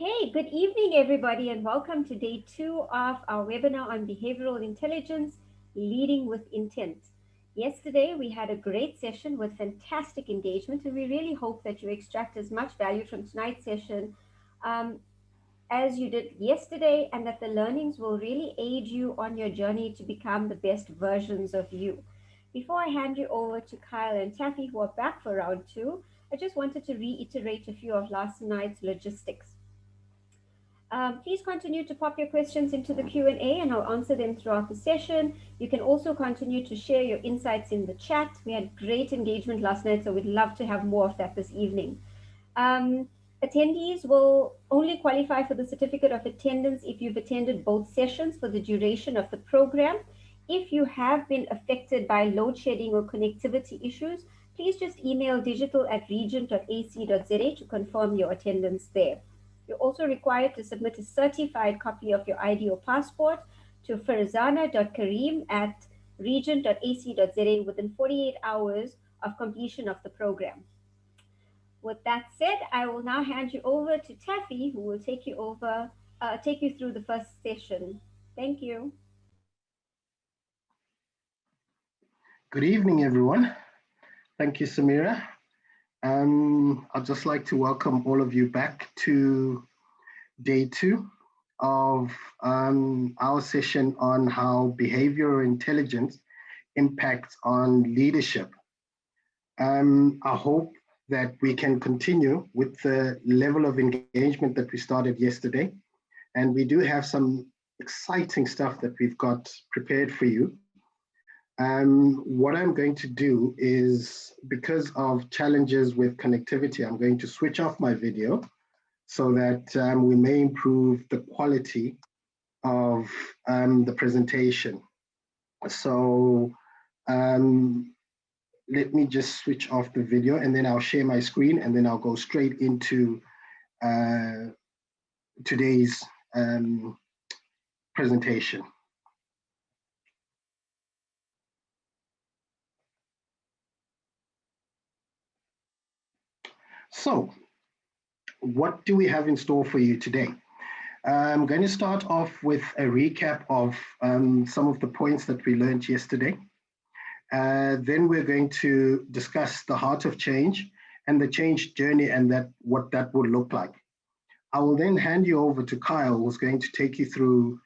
Okay, good evening, everybody, and welcome to day 2 of our webinar on behavioral intelligence, leading with intent. Yesterday, we had a great session with fantastic engagement, and we really hope that you extract as much value from tonight's session um, as you did yesterday, and that the learnings will really aid you on your journey to become the best versions of you. Before I hand you over to Kyle and Taffy, who are back for round 2, I just wanted to reiterate a few of last night's logistics. Please continue to pop your questions into the Q&A and I'll answer them throughout the session. You can also continue to share your insights in the chat. We had great engagement last night, so we'd love to have more of that this evening. Attendees will only qualify for the certificate of attendance if you've attended both sessions for the duration of the program. If you have been affected by load shedding or connectivity issues, please just email digital@regent.ac.za to confirm your attendance there. You're also required to submit a certified copy of your ID or passport to farzana.kareem@regent.ac.za within 48 hours of completion of the program. With that said, I will now hand you over to Taffy, who will take you through the first session. Thank you. Good evening, everyone. Thank you, Samira. I'd just like to welcome all of you back to day 2 of our session on how behavioral intelligence impacts on leadership. I hope that we can continue with the level of engagement that we started yesterday. And we do have some exciting stuff that we've got prepared for you. What I'm going to do is, because of challenges with connectivity, I'm going to switch off my video so that we may improve the quality of the presentation. So let me just switch off the video and then I'll share my screen and then I'll go straight into today's presentation. So, what do we have in store for you today? I'm going to start off with a recap of some of the points that we learned yesterday. Then we're going to discuss the heart of change and the change journey and what that would look like. I will then hand you over to Kyle, who's going to take you through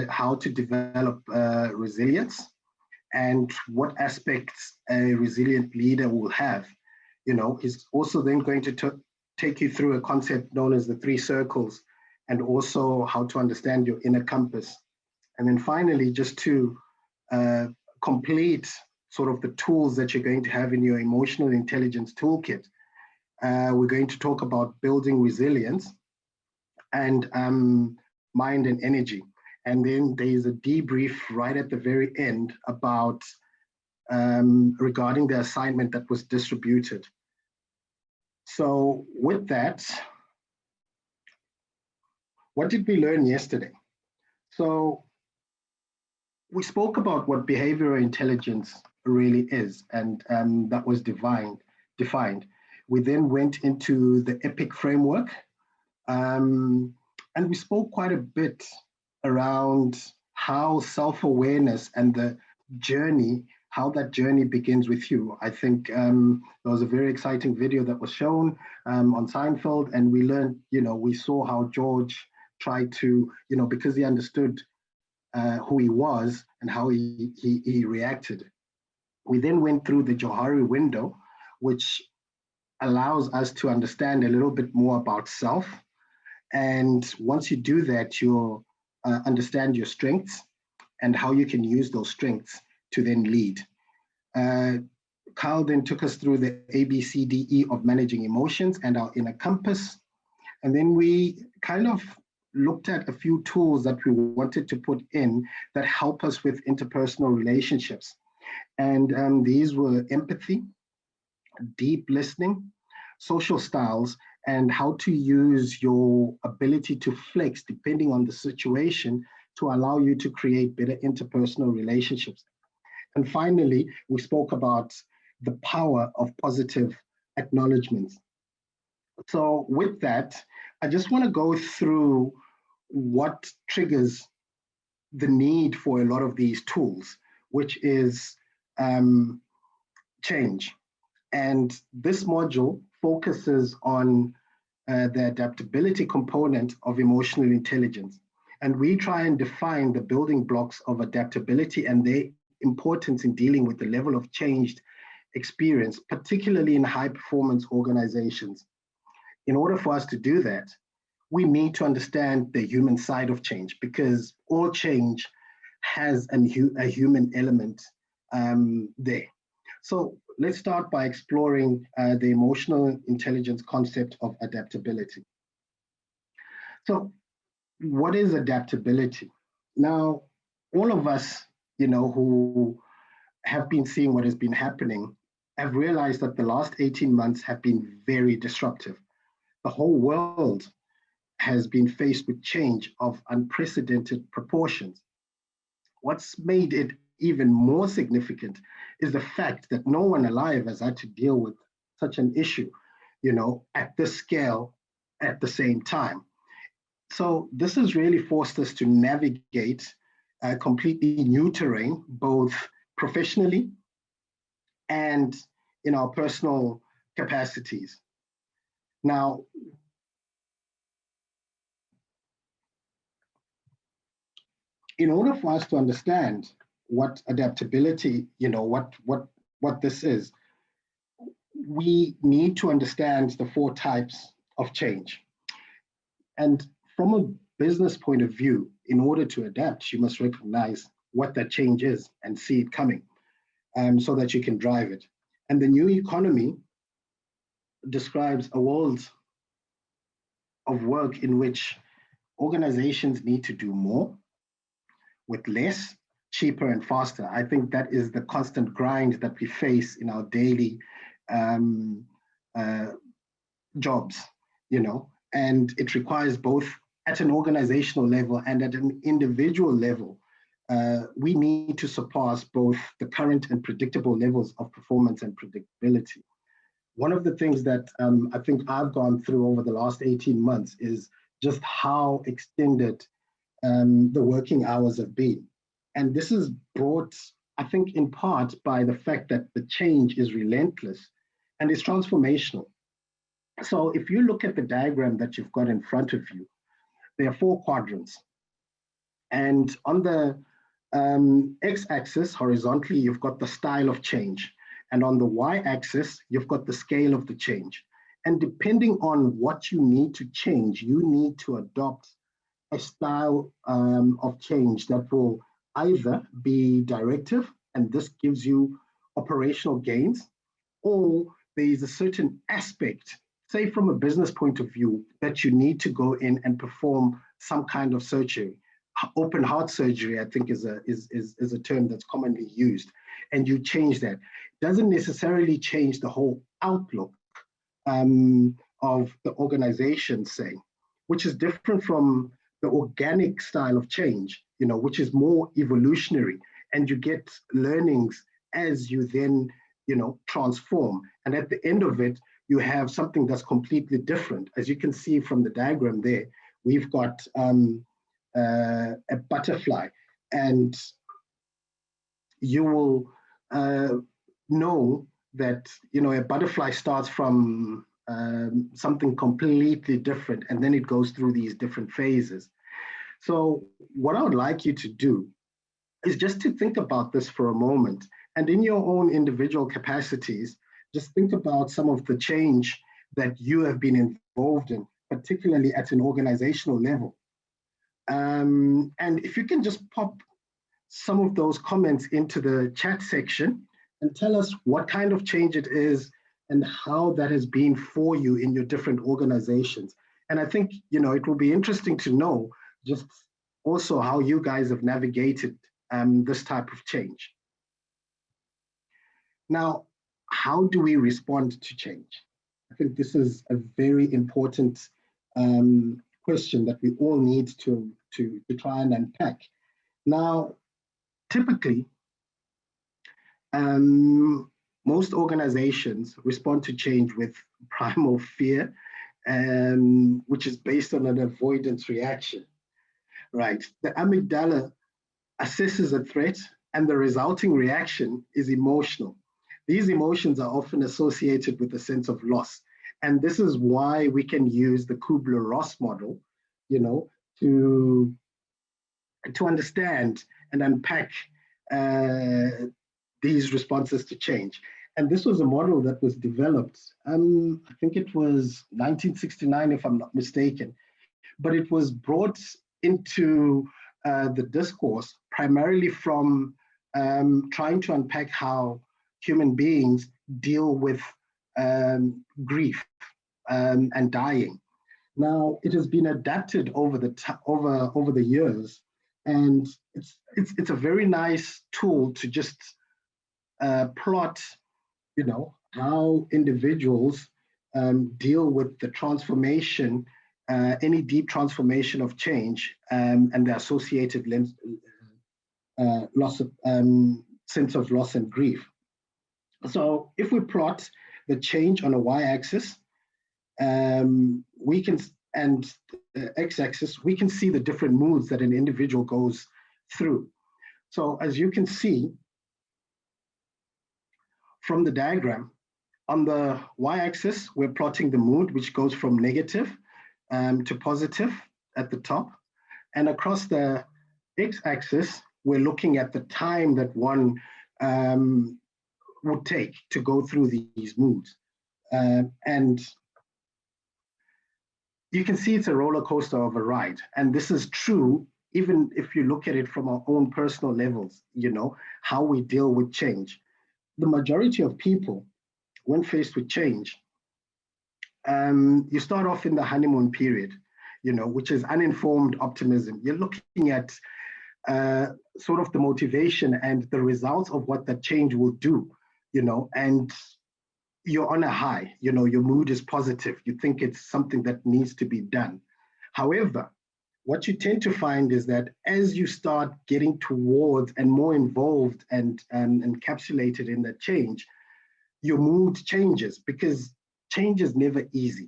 how to develop resilience and what aspects a resilient leader will have. You know, he's also then going to take you through a concept known as the 3 circles and also how to understand your inner compass. And then finally, just to complete sort of the tools that you're going to have in your emotional intelligence toolkit, we're going to talk about building resilience and mind and energy. And then there's a debrief right at the very end about regarding the assignment that was distributed. So with that, what did we learn yesterday? So we spoke about what behavioral intelligence really is, and that was defined. We then went into the EPIC framework, and we spoke quite a bit around how self-awareness and the journey, how that journey begins with you. I think there was a very exciting video that was shown on Seinfeld, and we learned, we saw how George tried to, because he understood who he was and how he reacted. We then went through the Johari window, which allows us to understand a little bit more about self. And once you do that, you'll understand your strengths and how you can use those strengths to then lead. Carl then took us through the ABCDE of managing emotions and our inner compass. And then we kind of looked at a few tools that we wanted to put in that help us with interpersonal relationships. And these were empathy, deep listening, social styles, and how to use your ability to flex depending on the situation to allow you to create better interpersonal relationships. And finally, we spoke about the power of positive acknowledgements. So with that, I just want to go through what triggers the need for a lot of these tools, which is um, change. And this module focuses on the adaptability component of emotional intelligence. And we try and define the building blocks of adaptability and their importance in dealing with the level of changed experience, particularly in high performance organizations. In order for us to do that, we need to understand the human side of change because all change has a human element there. So let's start by exploring the emotional intelligence concept of adaptability. So what is adaptability? Now, all of us, who have been seeing what has been happening, have realized that the last 18 months have been very disruptive. The whole world has been faced with change of unprecedented proportions. What's made it even more significant is the fact that no one alive has had to deal with such an issue, at this scale at the same time. So this has really forced us to navigate a completely new terrain, both professionally and in our personal capacities. Now, in order for us to understand what adaptability, what this is, we need to understand the four types of change. And from a business point of view, in order to adapt, you must recognize what that change is and see it coming so that you can drive it. And the new economy describes a world of work in which organizations need to do more with less, cheaper, and faster. I think that is the constant grind that we face in our daily um, uh, jobs, and it requires both at an organizational level and at an individual level. We need to surpass both the current and predictable levels of performance and predictability. One of the things that I think I've gone through over the last 18 months is just how extended the working hours have been. And this is brought, I think, in part by the fact that the change is relentless and it's transformational. So if you look at the diagram that you've got in front of you, there are four quadrants. And on the x-axis, horizontally, you've got the style of change. And on the y-axis, you've got the scale of the change. And depending on what you need to change, you need to adopt a style of change that will either be directive, and this gives you operational gains, or there is a certain aspect, say from a business point of view, that you need to go in and perform some kind of surgery. Open heart surgery, I think, is a term that's commonly used, and you change that. It doesn't necessarily change the whole outlook of the organization, say, which is different from the organic style of change, which is more evolutionary, and you get learnings as you then, transform. And at the end of it, you have something that's completely different. As you can see from the diagram there, we've got a butterfly, and you will know that, a butterfly starts from something completely different, and then it goes through these different phases. So what I would like you to do is just to think about this for a moment, and in your own individual capacities, just think about some of the change that you have been involved in, particularly at an organizational level. And if you can just pop some of those comments into the chat section and tell us what kind of change it is and how that has been for you in your different organizations. And I think, it will be interesting to know just also how you guys have navigated this type of change. Now, how do we respond to change? I think this is a very important question that we all need to try and unpack. Now, typically, most organizations respond to change with primal fear which is based on an avoidance reaction, right? The amygdala assesses a threat, and the resulting reaction is emotional. These emotions are often associated with a sense of loss. And this is why we can use the Kubler-Ross model, you know, to, to understand and unpack uh, these responses to change. And this was a model that was developed, I think it was 1969, if I'm not mistaken, but it was brought into the discourse primarily from trying to unpack how human beings deal with grief and dying. Now, it has been adapted over over the years, and it's a very nice tool to just plot, how individuals deal with the transformation, any deep transformation of change, and the associated loss of sense of loss and grief. So if we plot the change on a y-axis, we can, and the x-axis, we can see the different moods that an individual goes through. So as you can see from the diagram, on the y-axis, we're plotting the mood, which goes from negative to positive at the top. And across the x-axis, we're looking at the time that one would take to go through these moods. And you can see it's a roller coaster of a ride. And this is true, even if you look at it from our own personal levels, how we deal with change. The majority of people, when faced with change, you start off in the honeymoon period, which is uninformed optimism. You're looking at sort of the motivation and the results of what that change will do, and you're on a high, your mood is positive. You think it's something that needs to be done. However, what you tend to find is that as you start getting towards and more involved and encapsulated in that change, your mood changes, because change is never easy.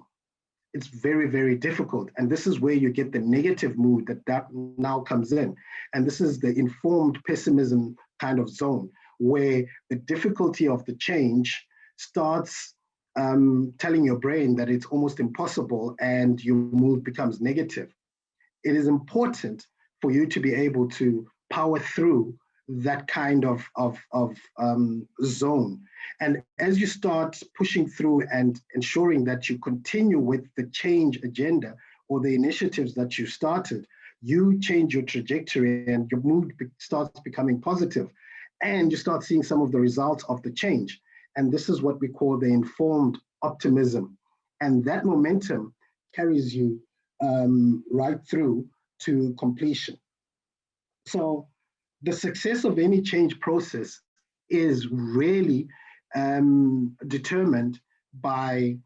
It's very, very difficult. And this is where you get the negative mood that now comes in. And this is the informed pessimism kind of zone, where the difficulty of the change starts telling your brain that it's almost impossible, and your mood becomes negative. It is important for you to be able to power through that kind of zone. And as you start pushing through and ensuring that you continue with the change agenda or the initiatives that you started, you change your trajectory and your mood starts becoming positive, and you start seeing some of the results of the change. And this is what we call the informed optimism. And that momentum carries you right through to completion. So the success of any change process is really determined by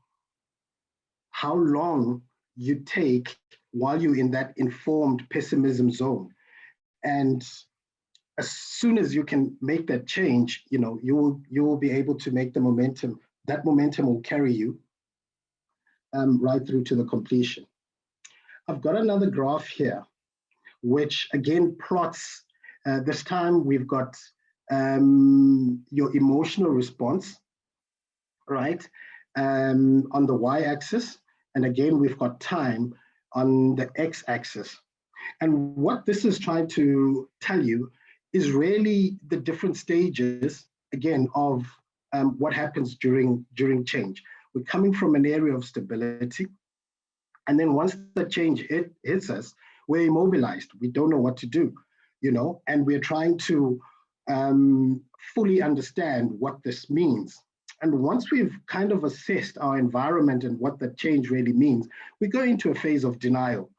how long you take while you're in that informed pessimism zone. And as soon as you can make that change, you will be able to make the momentum. That momentum will carry you right through to the completion. I've got another graph here, which again plots. This time we've got your emotional response, right, on the y-axis, and again we've got time on the x-axis. And what this is trying to tell you is really the different stages, again, of what happens during change. We're coming from an area of stability, and then once the change hits us, we're immobilized. We don't know what to do, and we're trying to fully understand what this means. And once we've kind of assessed our environment and what that change really means, we go into a phase of denial.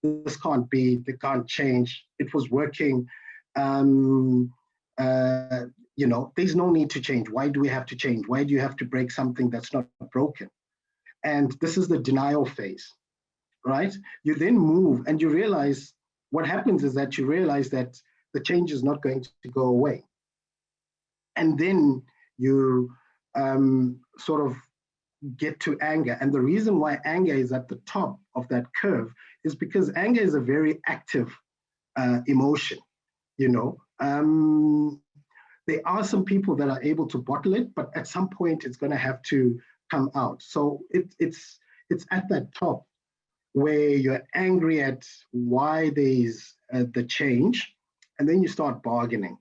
This can't be, they can't change. It was working. There's no need to change. Why do we have to change? Why do you have to break something that's not broken? And this is the denial phase, right? You then move and you realize what happens is that you realize that the change is not going to go away. And then you sort of get to anger. And the reason why anger is at the top of that curve is because anger is a very active emotion, you know. There are some people that are able to bottle it, but at some point it's going to have to come out. So it's at that top where you're angry at why there's the change, and then you start bargaining,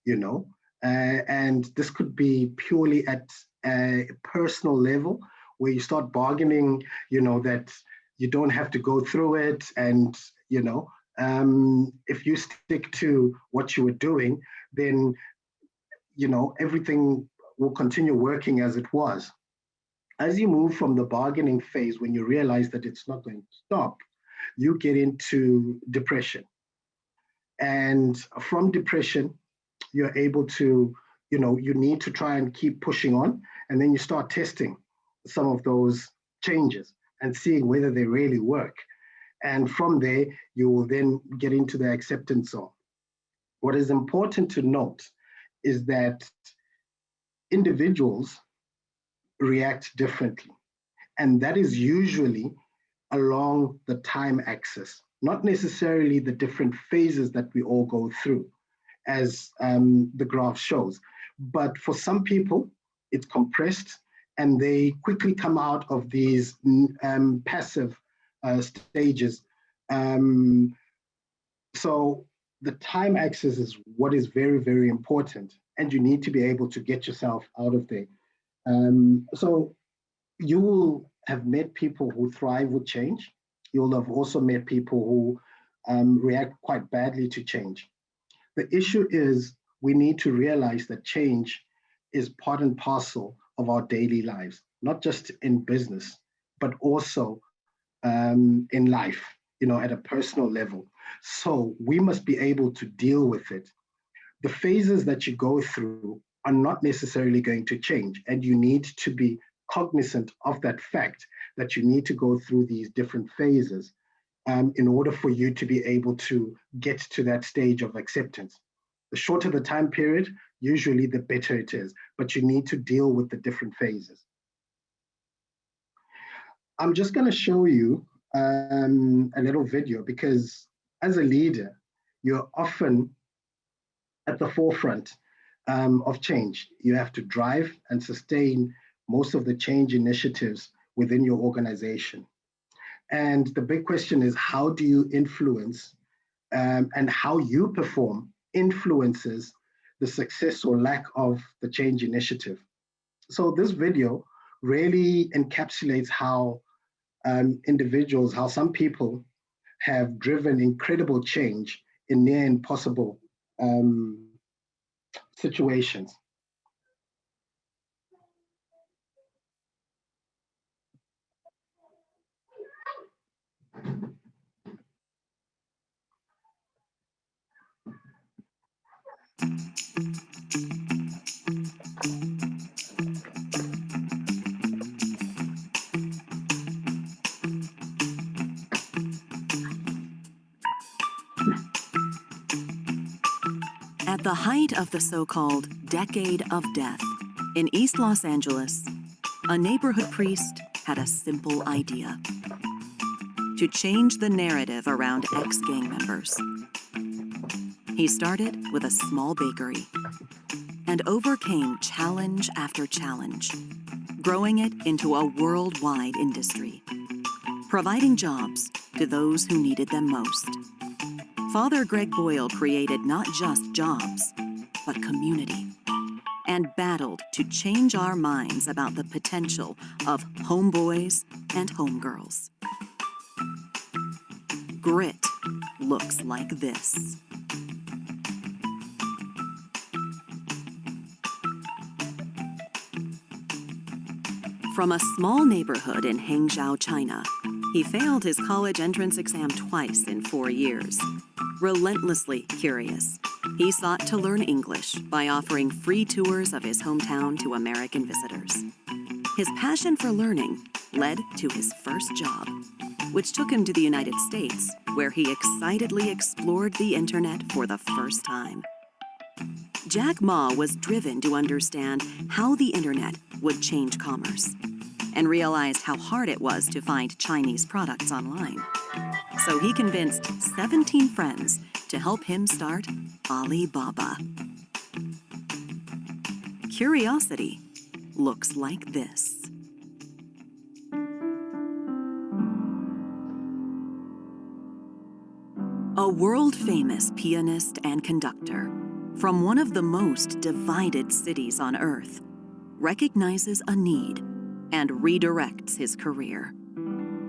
you know. And this could be purely at a personal level where you start bargaining, you know, that you don't have to go through it. And, you know, if you stick to what you were doing, then, you know, everything will continue working as it was. As you move from the bargaining phase, when you realize that it's not going to stop, you get into depression. And from depression, you're able to, you know, you need to try and keep pushing on. And then you start testing some of those changes and seeing whether they really work. And from there, you will then get into the acceptance zone. What is important to note is that individuals react differently. And that is usually along the time axis, not necessarily the different phases that we all go through, as the graph shows. But for some people, it's compressed and they quickly come out of these passive stages. So the time axis is what is very, very important, and you need to be able to get yourself out of there. So you will have met people who thrive with change. You'll have also met people who react quite badly to change. The issue is we need to realize that change is part and parcel of our daily lives, not just in business, but also in life, you know, at a personal level. So we must be able to deal with it. The phases that you go through are not necessarily going to change, and you need to be cognizant of that fact that you need to go through these different phases in order for you to be able to get to that stage of acceptance. The shorter the time period, usually the better it is, but you need to deal with the different phases. I'm just going to show you a little video because as a leader, you're often at the forefront of change. You have to drive and sustain most of the change initiatives within your organization. And the big question is, how do you influence and how you perform influences the success or lack of the change initiative? So this video really encapsulates how individuals, how some people have driven incredible change in near impossible situations. At the height of the so-called Decade of Death in East Los Angeles, a neighborhood priest had a simple idea: to change the narrative around ex-gang members. He started with a small bakery and overcame challenge after challenge, growing it into a worldwide industry, providing jobs to those who needed them most. Father Greg Boyle created not just jobs, but community, and battled to change our minds about the potential of homeboys and homegirls. Grit looks like this. From a small neighborhood in Hangzhou, China, he failed his college entrance exam twice in 4 years. Relentlessly curious, he sought to learn English by offering free tours of his hometown to American visitors. His passion for learning led to his first job, which took him to the United States, where he excitedly explored the internet for the first time. Jack Ma was driven to understand how the internet would change commerce, and realized how hard it was to find Chinese products online. So he convinced 17 friends to help him start Alibaba. Curiosity looks like this. A world-famous pianist and conductor from one of the most divided cities on Earth recognizes a need and redirects his career,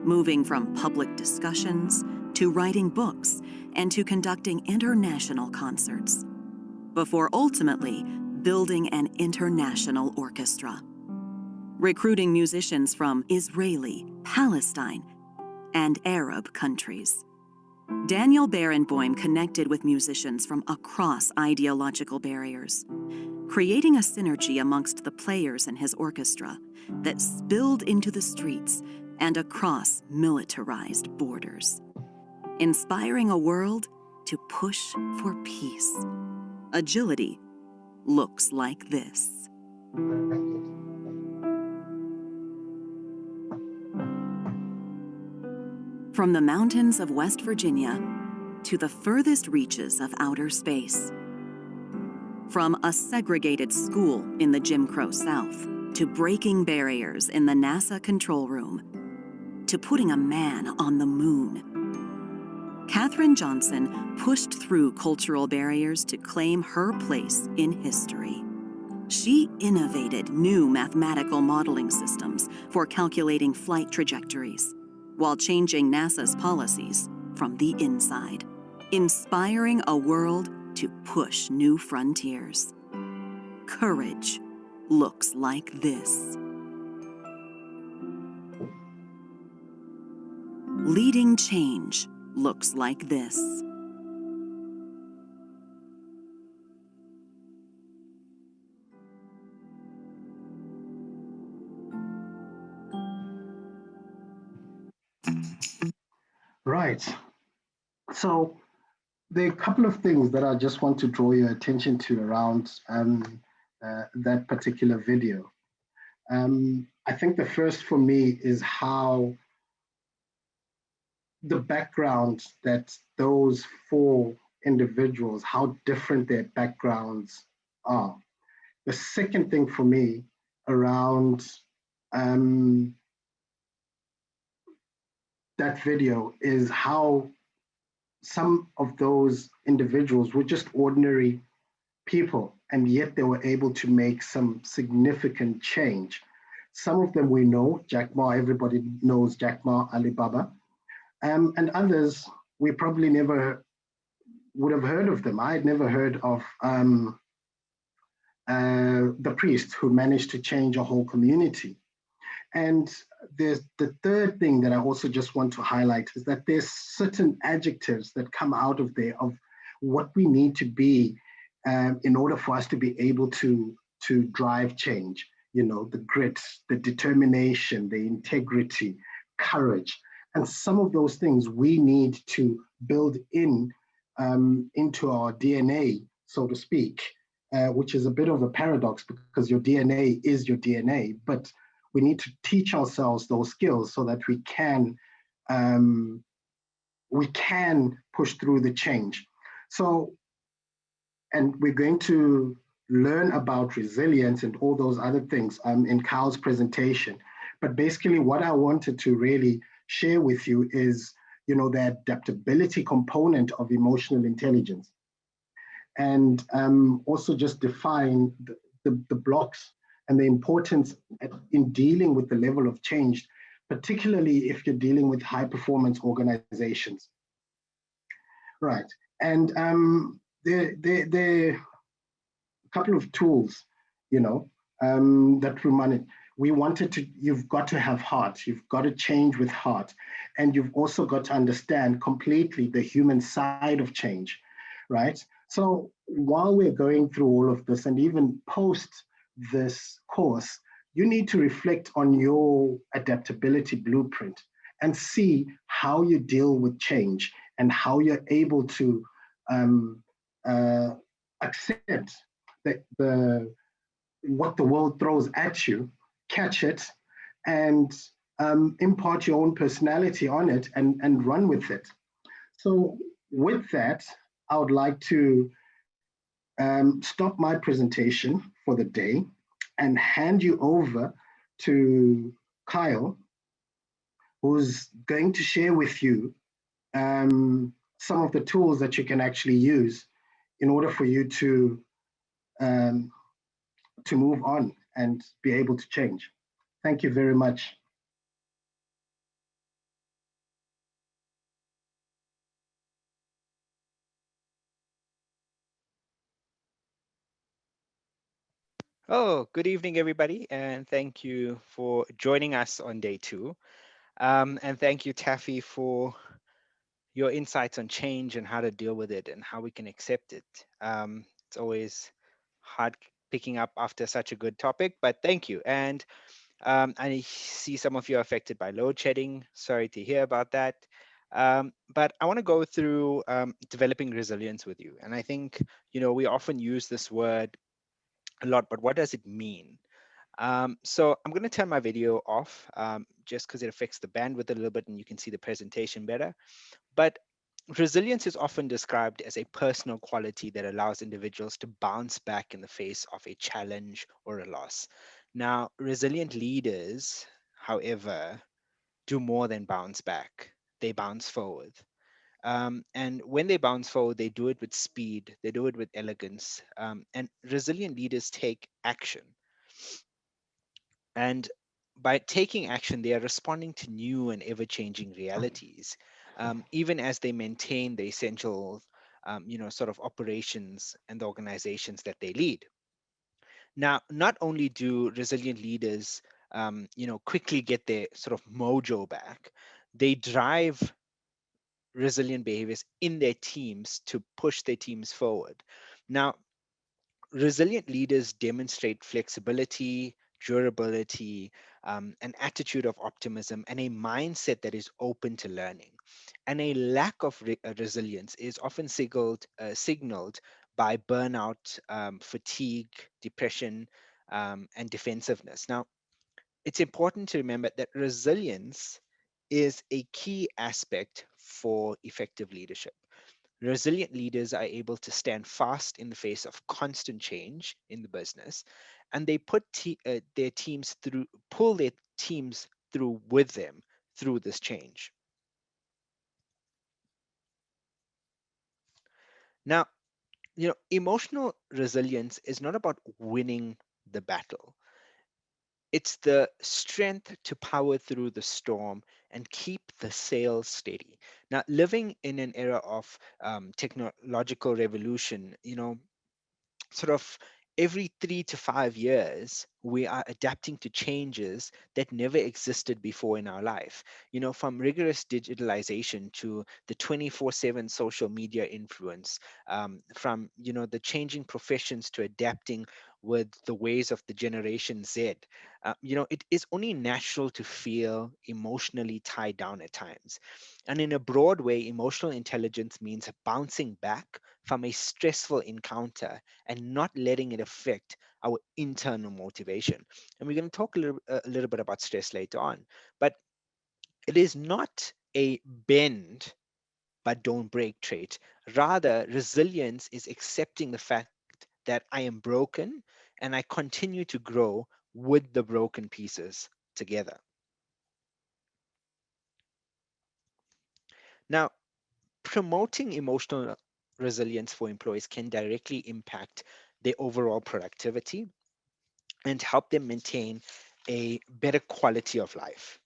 moving from public discussions to writing books and to conducting international concerts, before ultimately building an international orchestra, recruiting musicians from Israeli, Palestine, and Arab countries. Daniel Barenboim connected with musicians from across ideological barriers, creating a synergy amongst the players in his orchestra that spilled into the streets and across militarized borders, inspiring a world to push for peace. Agility looks like this. From the mountains of West Virginia to the furthest reaches of outer space. From a segregated school in the Jim Crow South to breaking barriers in the NASA control room to putting a man on the moon. Katherine Johnson pushed through cultural barriers to claim her place in history. She innovated new mathematical modeling systems for calculating flight trajectories, while changing NASA's policies from the inside, inspiring a world to push new frontiers. Courage looks like this. Leading change looks like this. Right. So there are a couple of things that I just want to draw your attention to around that particular video. I think the first for me is how the background that those four individuals, how different their backgrounds are. The second thing for me around that video is how some of those individuals were just ordinary people, and yet they were able to make some significant change. Some of them we know, Jack Ma, everybody knows Jack Ma, Alibaba, and others we probably never would have heard of them. I had never heard of the priest who managed to change a whole community. And there's the third thing that I also just want to highlight is that there's certain adjectives that come out of there of what we need to be in order for us to be able to drive change. You know, the grit, the determination, the integrity, courage. And some of those things we need to build in into our DNA, so to speak, which is a bit of a paradox because your DNA is your DNA, but we need to teach ourselves those skills so that we can push through the change. So, and we're going to learn about resilience and all those other things in Kyle's presentation. But basically what I wanted to really share with you is, you know, the adaptability component of emotional intelligence. And also just define the blocks and the importance in dealing with the level of change, particularly if you're dealing with high performance organizations. Right, and there are a couple of tools, you know, that we wanted to, you've got to have heart, you've got to change with heart, and you've also got to understand completely the human side of change, right? So while we're going through all of this and even post this course, you need to reflect on your adaptability blueprint and see how you deal with change and how you're able to accept what the world throws at you, catch it, and impart your own personality on it and run with it. So, with that, I would like to stop my presentation for the day and hand you over to Kyle, who's going to share with you some of the tools that you can actually use in order for you um, to move on and be able to change. Thank you very much. Oh, good evening, everybody, and thank you for joining us on day two. And thank you, Taffy, for your insights on change and how to deal with it and how we can accept it. It's always hard picking up after such a good topic, but thank you. And I see some of you are affected by load shedding. Sorry to hear about that. But I want to go through developing resilience with you. And I think, we often use this word a lot, but what does it mean? So I'm going to turn my video off just because it affects the bandwidth a little bit and you can see the presentation better. But resilience is often described as a personal quality that allows individuals to bounce back in the face of a challenge or a loss. Now, resilient leaders, however, do more than bounce back. They bounce forward. And when they bounce forward, they do it with speed, they do it with elegance. And resilient leaders take action. And by taking action, they are responding to new and ever changing realities, even as they maintain the essential, sort of operations and the organizations that they lead. Now, not only do resilient leaders, quickly get their sort of mojo back, they drive resilient behaviors in their teams to push their teams forward. Now, resilient leaders demonstrate flexibility, durability, an attitude of optimism, and a mindset that is open to learning. And a lack of resilience is often signaled by burnout, fatigue, depression, and defensiveness. Now, it's important to remember that resilience is a key aspect for effective leadership. Resilient leaders are able to stand fast in the face of constant change in the business, and they their teams through, pull their teams through with them through this change. Now, emotional resilience is not about winning the battle. It's the strength to power through the storm and keep the sails steady. Now, living in an era of technological revolution, sort of every 3 to 5 years, we are adapting to changes that never existed before in our life. From rigorous digitalization to the 24/7 social media influence, from, the changing professions to adapting with the ways of the Generation Z. It is only natural to feel emotionally tied down at times. And in a broad way, emotional intelligence means bouncing back from a stressful encounter and not letting it affect our internal motivation. And we're going to talk a little bit about stress later on, but it is not a bend but don't break trait. Rather, resilience is accepting the fact that I am broken and I continue to grow with the broken pieces together. Now, promoting emotional resilience for employees can directly impact their overall productivity and help them maintain a better quality of life.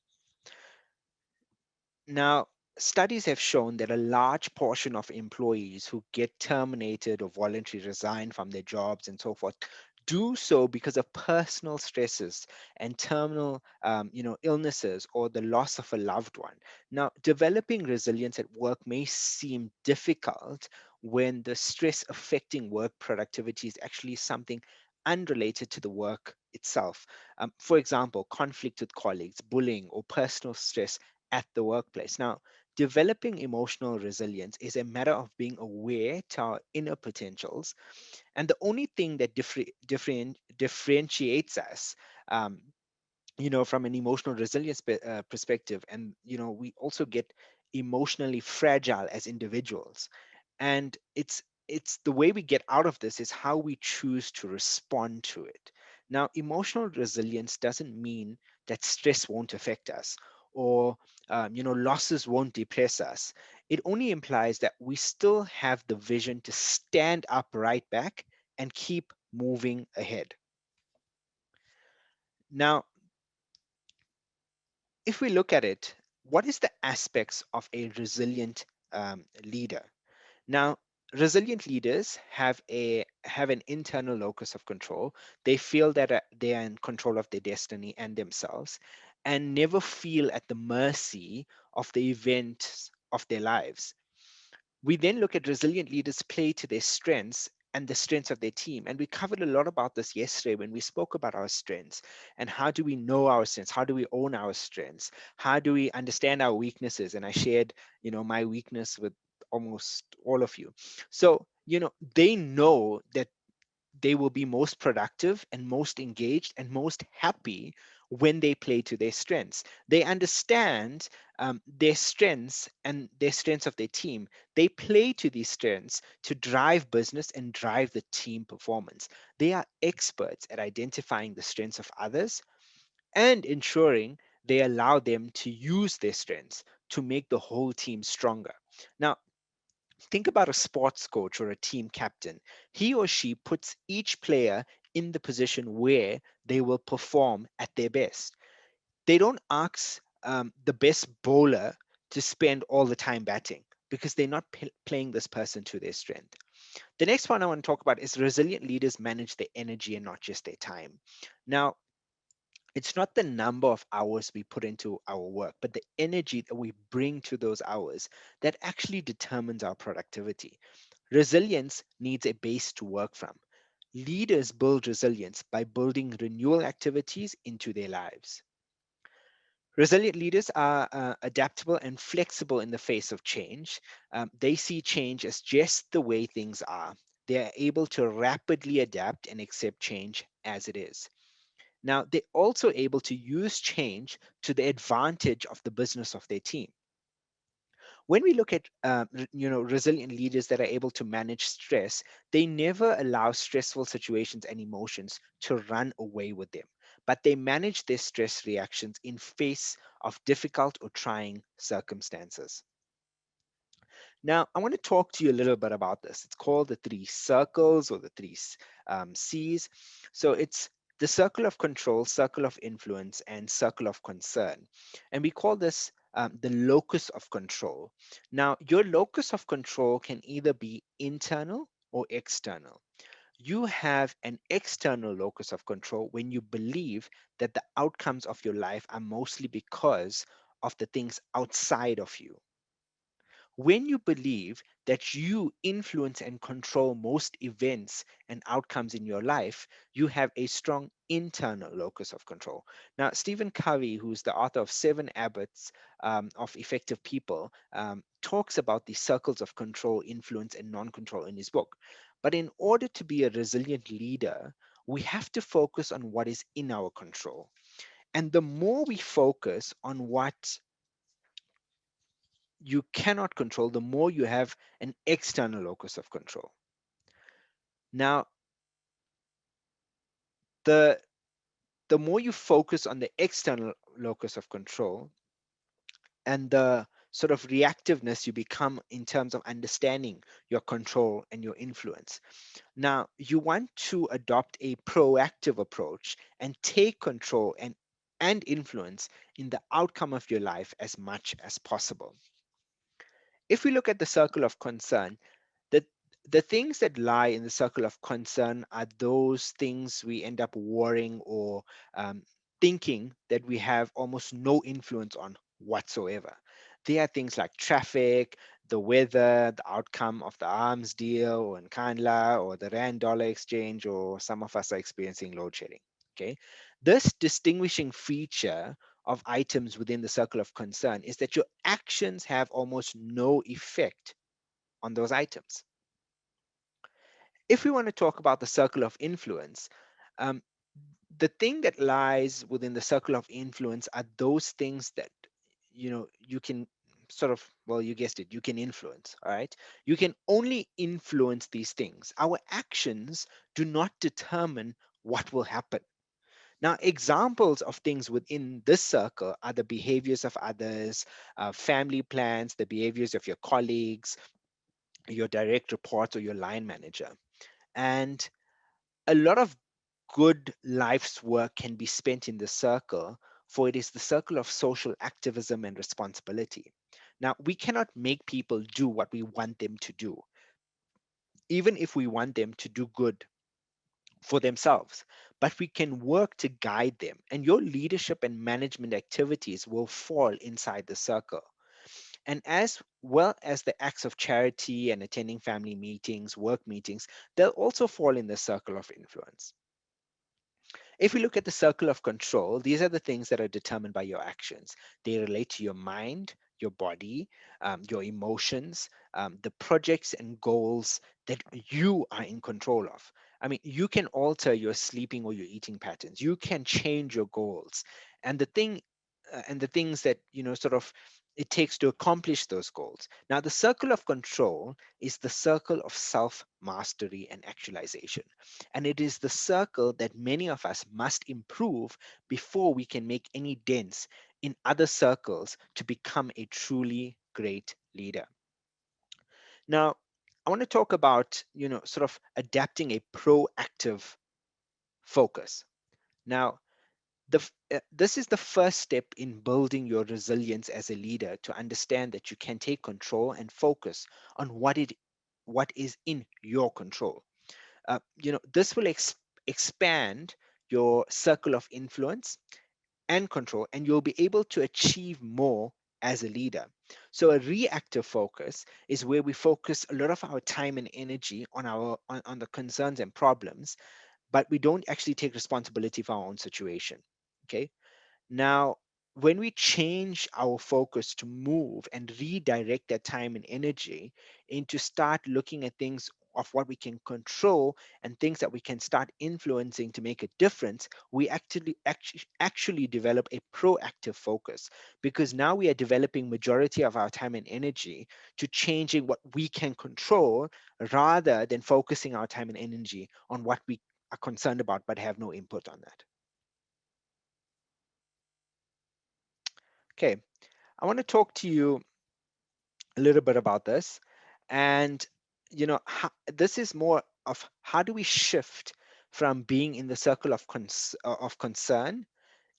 Now, studies have shown that a large portion of employees who get terminated or voluntarily resign from their jobs and so forth do so because of personal stresses and terminal, illnesses or the loss of a loved one. Now, developing resilience at work may seem difficult when the stress affecting work productivity is actually something unrelated to the work itself. For example, conflict with colleagues, bullying, or personal stress at the workplace. Now, developing emotional resilience is a matter of being aware to our inner potentials. And the only thing that differentiates us, um, from an emotional resilience perspective. And we also get emotionally fragile as individuals, and it's the way we get out of this is how we choose to respond to it. Now, emotional resilience doesn't mean that stress won't affect us, or losses won't depress us. It only implies that we still have the vision to stand up right back and keep moving ahead. Now, if we look at it, what is the aspects of a resilient leader? Now, resilient leaders have an internal locus of control. They feel that they are in control of their destiny and themselves, and never feel at the mercy of the events of their lives. We then look at resilient leaders play to their strengths and the strengths of their team. And we covered a lot about this yesterday when we spoke about our strengths and how do we know our strengths? How do we own our strengths? How do we understand our weaknesses? And I shared, my weakness with almost all of you. So, they know that they will be most productive and most engaged and most happy when they play to their strengths. They understand their strengths and their strengths of their team. They play to these strengths to drive business and drive the team performance. They are experts at identifying the strengths of others and ensuring they allow them to use their strengths to make the whole team stronger. Now, think about a sports coach or a team captain. He or she puts each player in the position where they will perform at their best. They don't ask the best bowler to spend all the time batting because they're not playing this person to their strength. The next one I want to talk about is resilient leaders manage their energy and not just their time. Now, it's not the number of hours we put into our work, but the energy that we bring to those hours that actually determines our productivity. Resilience needs a base to work from. Leaders build resilience by building renewal activities into their lives. Resilient leaders are adaptable and flexible in the face of change. They see change as just the way things are. They are able to rapidly adapt and accept change as it is. Now, they're also able to use change to the advantage of the business of their team. When we look at resilient leaders that are able to manage stress, they never allow stressful situations and emotions to run away with them, but they manage their stress reactions in face of difficult or trying circumstances. Now, I want to talk to you a little bit about this. It's called the three circles or the three C's. So it's the circle of control, circle of influence, and circle of concern. And we call this the locus of control. Now, your locus of control can either be internal or external. You have an external locus of control when you believe that the outcomes of your life are mostly because of the things outside of you. When you believe that you influence and control most events and outcomes in your life, you have a strong internal locus of control. Now, Stephen Covey, who's the author of Seven Habits of Effective People, talks about the circles of control, influence, and non control in his book. But in order to be a resilient leader, we have to focus on what is in our control. And the more we focus on what you cannot control, the more you have an external locus of control. Now, the the more you focus on the external locus of control and the sort of reactiveness you become in terms of understanding your control and your influence. Now, you want to adopt a proactive approach and take control and influence in the outcome of your life as much as possible. If we look at the circle of concern, the the things that lie in the circle of concern are those things we end up worrying or thinking that we have almost no influence on whatsoever. They are things like traffic, the weather, the outcome of the arms deal or in Kanla or the Rand dollar exchange, or some of us are experiencing load shedding. Okay. This distinguishing feature of items within the circle of concern is that your actions have almost no effect on those items. If we want to talk about the circle of influence, um, The thing that lies within the circle of influence are those things that you can sort of, well, you guessed it, you can influence. All right, you can only influence these things. Our actions do not determine what will happen. Now, examples of things within this circle are the behaviors of others, family plans, the behaviors of your colleagues, your direct reports, or your line manager. And a lot of good life's work can be spent in the circle, for it is the circle of social activism and responsibility. Now, we cannot make people do what we want them to do, even if we want them to do good for themselves, but we can work to guide them, and your leadership and management activities will fall inside the circle. And as well as the acts of charity and attending family meetings, work meetings, they'll also fall in the circle of influence. If we look at the circle of control, these are the things that are determined by your actions. They relate to your mind, your body, your emotions, the projects and goals that you are in control of. I mean, you can alter your sleeping or your eating patterns. You can change your goals, and the things that sort of it takes to accomplish those goals. Now, the circle of control is the circle of self mastery and actualization. And it is the circle that many of us must improve before we can make any dents in other circles to become a truly great leader. Now, I want to talk about, sort of adapting a proactive focus. Now, this is the first step in building your resilience as a leader, to understand that you can take control and focus on what is in your control. This will expand your circle of influence and control, and you'll be able to achieve more as a leader. So a reactive focus is where we focus a lot of our time and energy on the concerns and problems, but we don't actually take responsibility for our own situation. Okay. Now, when we change our focus to move and redirect that time and energy into start looking at things of what we can control and things that we can start influencing to make a difference, we actually develop a proactive focus, because now we are developing majority of our time and energy to changing what we can control, rather than focusing our time and energy on what we are concerned about but have no input on that. Okay, I want to talk to you a little bit about this. And, this is more of how do we shift from being in the circle of, of concern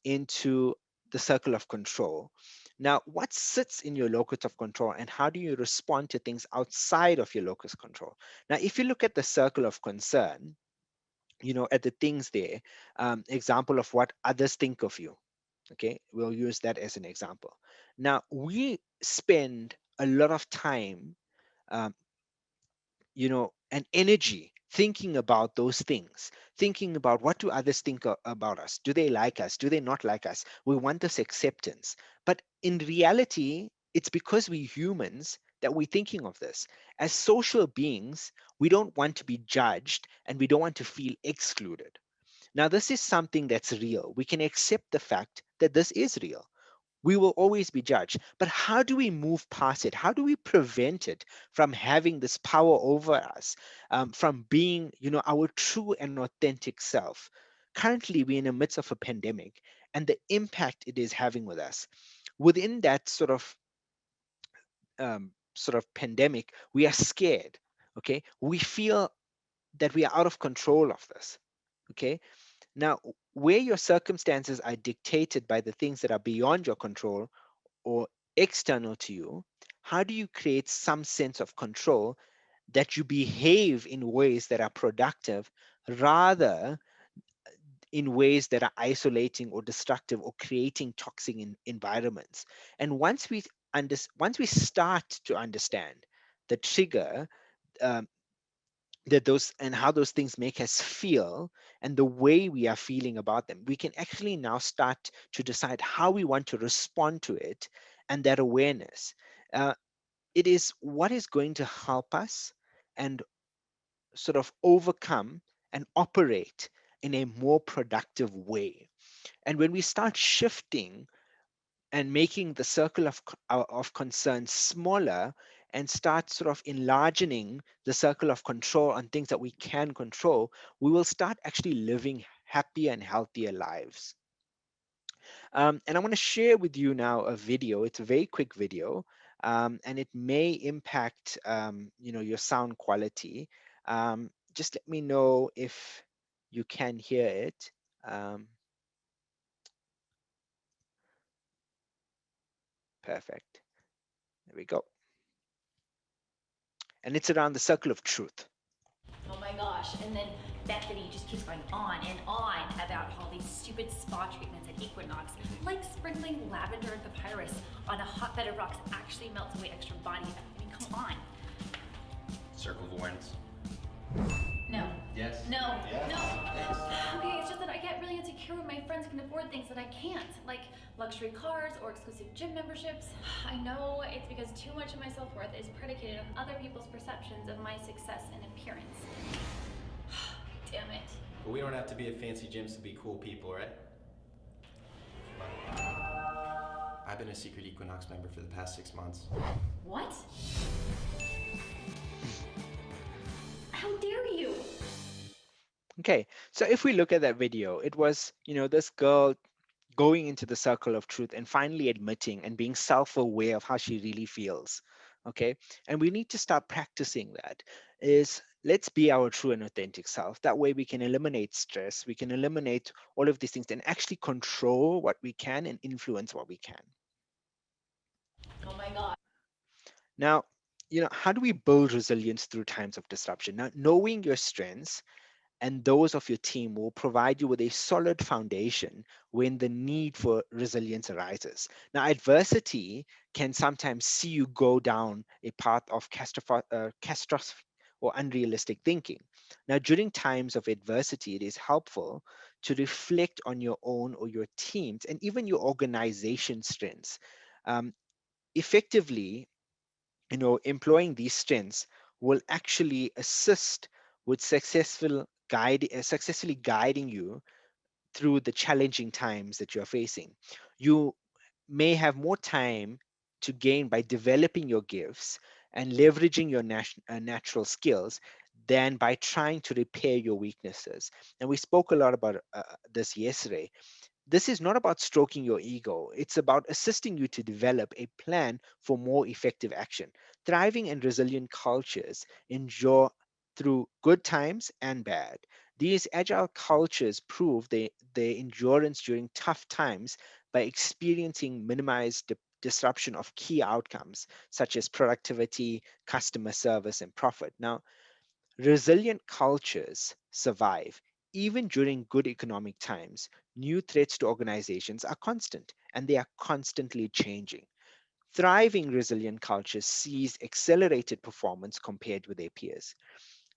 into the circle of control. Now, what sits in your locus of control, and how do you respond to things outside of your locus of control? Now, if you look at the circle of concern, at the things there, example of what others think of you. Okay, we'll use that as an example. Now, we spend a lot of time, um, and energy thinking about those things, thinking about what do others think about us. Do they like us? Do they not like us? We want this acceptance. But in reality, it's because we humans that we're thinking of this. As social beings, we don't want to be judged, and we don't want to feel excluded. Now, this is something that's real. We can accept the fact that this is real. We will always be judged. But how do we move past it? How do we prevent it from having this power over us, from being, our true and authentic self? Currently, we're in the midst of a pandemic, and the impact it is having with us. Within that sort of pandemic, we are scared. Okay, we feel that we are out of control of this. Okay, now, where your circumstances are dictated by the things that are beyond your control or external to you, how do you create some sense of control, that you behave in ways that are productive, rather in ways that are isolating or destructive or creating toxic environments? And once we start to understand the trigger, um, that those and how those things make us feel, and the way we are feeling about them, we can actually now start to decide how we want to respond to it. And that awareness, uh, it is what is going to help us and sort of overcome and operate in a more productive way. And when we start shifting and making the circle of concern smaller and start sort of enlarging the circle of control on things that we can control, we will start actually living happier and healthier lives. And I want to share with you now a video. It's a very quick video, and it may impact your sound quality. Just let me know if you can hear it. Um, Perfect. There we go. And it's around the circle of truth. Oh my gosh. And then Bethany just keeps going on and on about all these stupid spa treatments at Equinox, like sprinkling lavender and papyrus on a hot bed of rocks actually melts away extra body fat. I mean, come on. Circle of awareness. No. Yes. No. Yes. No. Yes. Okay, it's just that I get really insecure when my friends can afford things that I can't, like luxury cars or exclusive gym memberships. I know it's because too much of my self-worth is predicated on other people's perceptions of my success and appearance. Damn it. But we don't have to be at fancy gyms to be cool people, right? I've been a secret Equinox member for the past 6 months. What? How dare you? Okay, so if we look at that video, it was, this girl going into the circle of truth and finally admitting and being self-aware of how she really feels. Okay, and we need to start practicing that. Is let's be our true and authentic self. That way we can eliminate stress, we can eliminate all of these things and actually control what we can and influence what we can. Oh my god. Now, how do we build resilience through times of disruption? Now, knowing your strengths and those of your team will provide you with a solid foundation when the need for resilience arises. Now, adversity can sometimes see you go down a path of catastrophic or unrealistic thinking. Now, during times of adversity, it is helpful to reflect on your own or your team's and even your organization's strengths. Um, Effectively, employing these strengths will actually assist with successfully guiding you through the challenging times that you're facing. You may have more time to gain by developing your gifts and leveraging your natural skills than by trying to repair your weaknesses. And we spoke a lot about this yesterday. This is not about stroking your ego. It's about assisting you to develop a plan for more effective action. Thriving and resilient cultures endure through good times and bad. These agile cultures prove their endurance during tough times by experiencing minimized disruption of key outcomes such as productivity, customer service, and profit. Now, resilient cultures survive. Even during good economic times, new threats to organizations are constant and they are constantly changing. Thriving resilient cultures sees accelerated performance compared with their peers.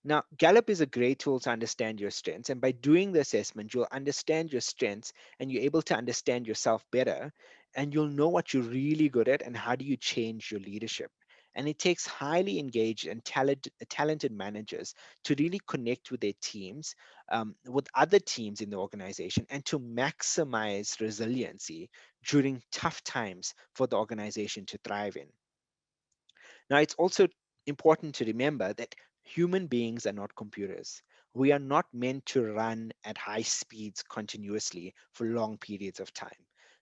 Now, Gallup is a great tool to understand your strengths. And by doing the assessment, you'll understand your strengths and you're able to understand yourself better. And you'll know what you're really good at and how do you change your leadership. And it takes highly engaged and talented managers to really connect with their teams, with other teams in the organization, and to maximize resiliency during tough times for the organization to thrive in. Now, it's also important to remember that human beings are not computers. We are not meant to run at high speeds continuously for long periods of time.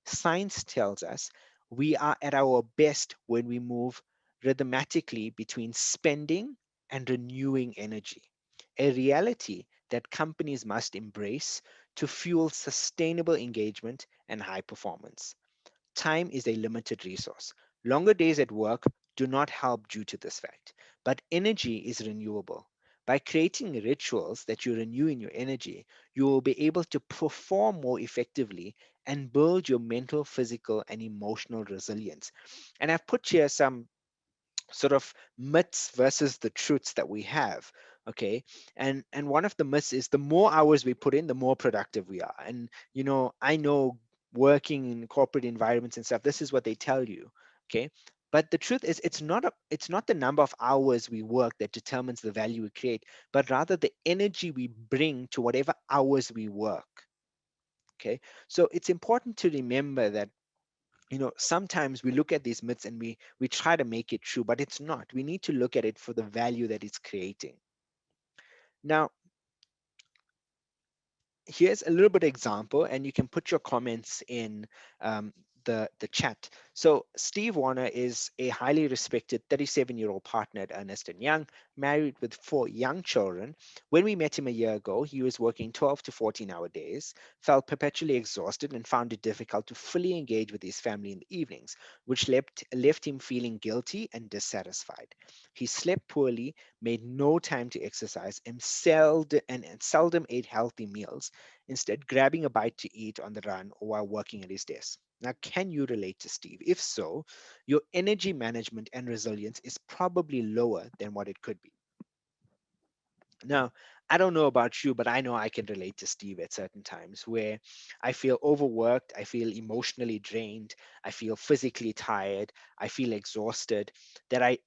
Science tells us we are at our best when we move rhythmatically between spending and renewing energy, a reality that companies must embrace to fuel sustainable engagement and high performance. Time is a limited resource. Longer days at work do not help due to this fact, but energy is renewable. By creating rituals that you renew in your energy, you will be able to perform more effectively and build your mental, physical, and emotional resilience. And I've put here some sort of myths versus the truths that we have. Okay, and one of the myths is the more hours we put in, the more productive we are. And I know working in corporate environments and stuff, this is what they tell you. Okay, But the truth is, it's not the number of hours we work that determines the value we create, but rather the energy we bring to whatever hours we work. Okay, so it's important to remember that, sometimes we look at these myths and we try to make it true, but it's not. We need to look at it for the value that it's creating. Now, here's a little bit of example, and you can put your comments in um, the chat. So Steve Warner is a highly respected 37-year-old partner at Ernst& Young, married with 4 young children. When we met him a year ago, he was working 12 to 14-hour days, felt perpetually exhausted, and found it difficult to fully engage with his family in the evenings, which left him feeling guilty and dissatisfied. He slept poorly, made no time to exercise, and seldom ate healthy meals, instead grabbing a bite to eat on the run or while working at his desk. Now, can you relate to Steve? If so, your energy management and resilience is probably lower than what it could be. Now, I don't know about you, but I know I can relate to Steve at certain times where I feel overworked, I feel emotionally drained, I feel physically tired, I feel exhausted, that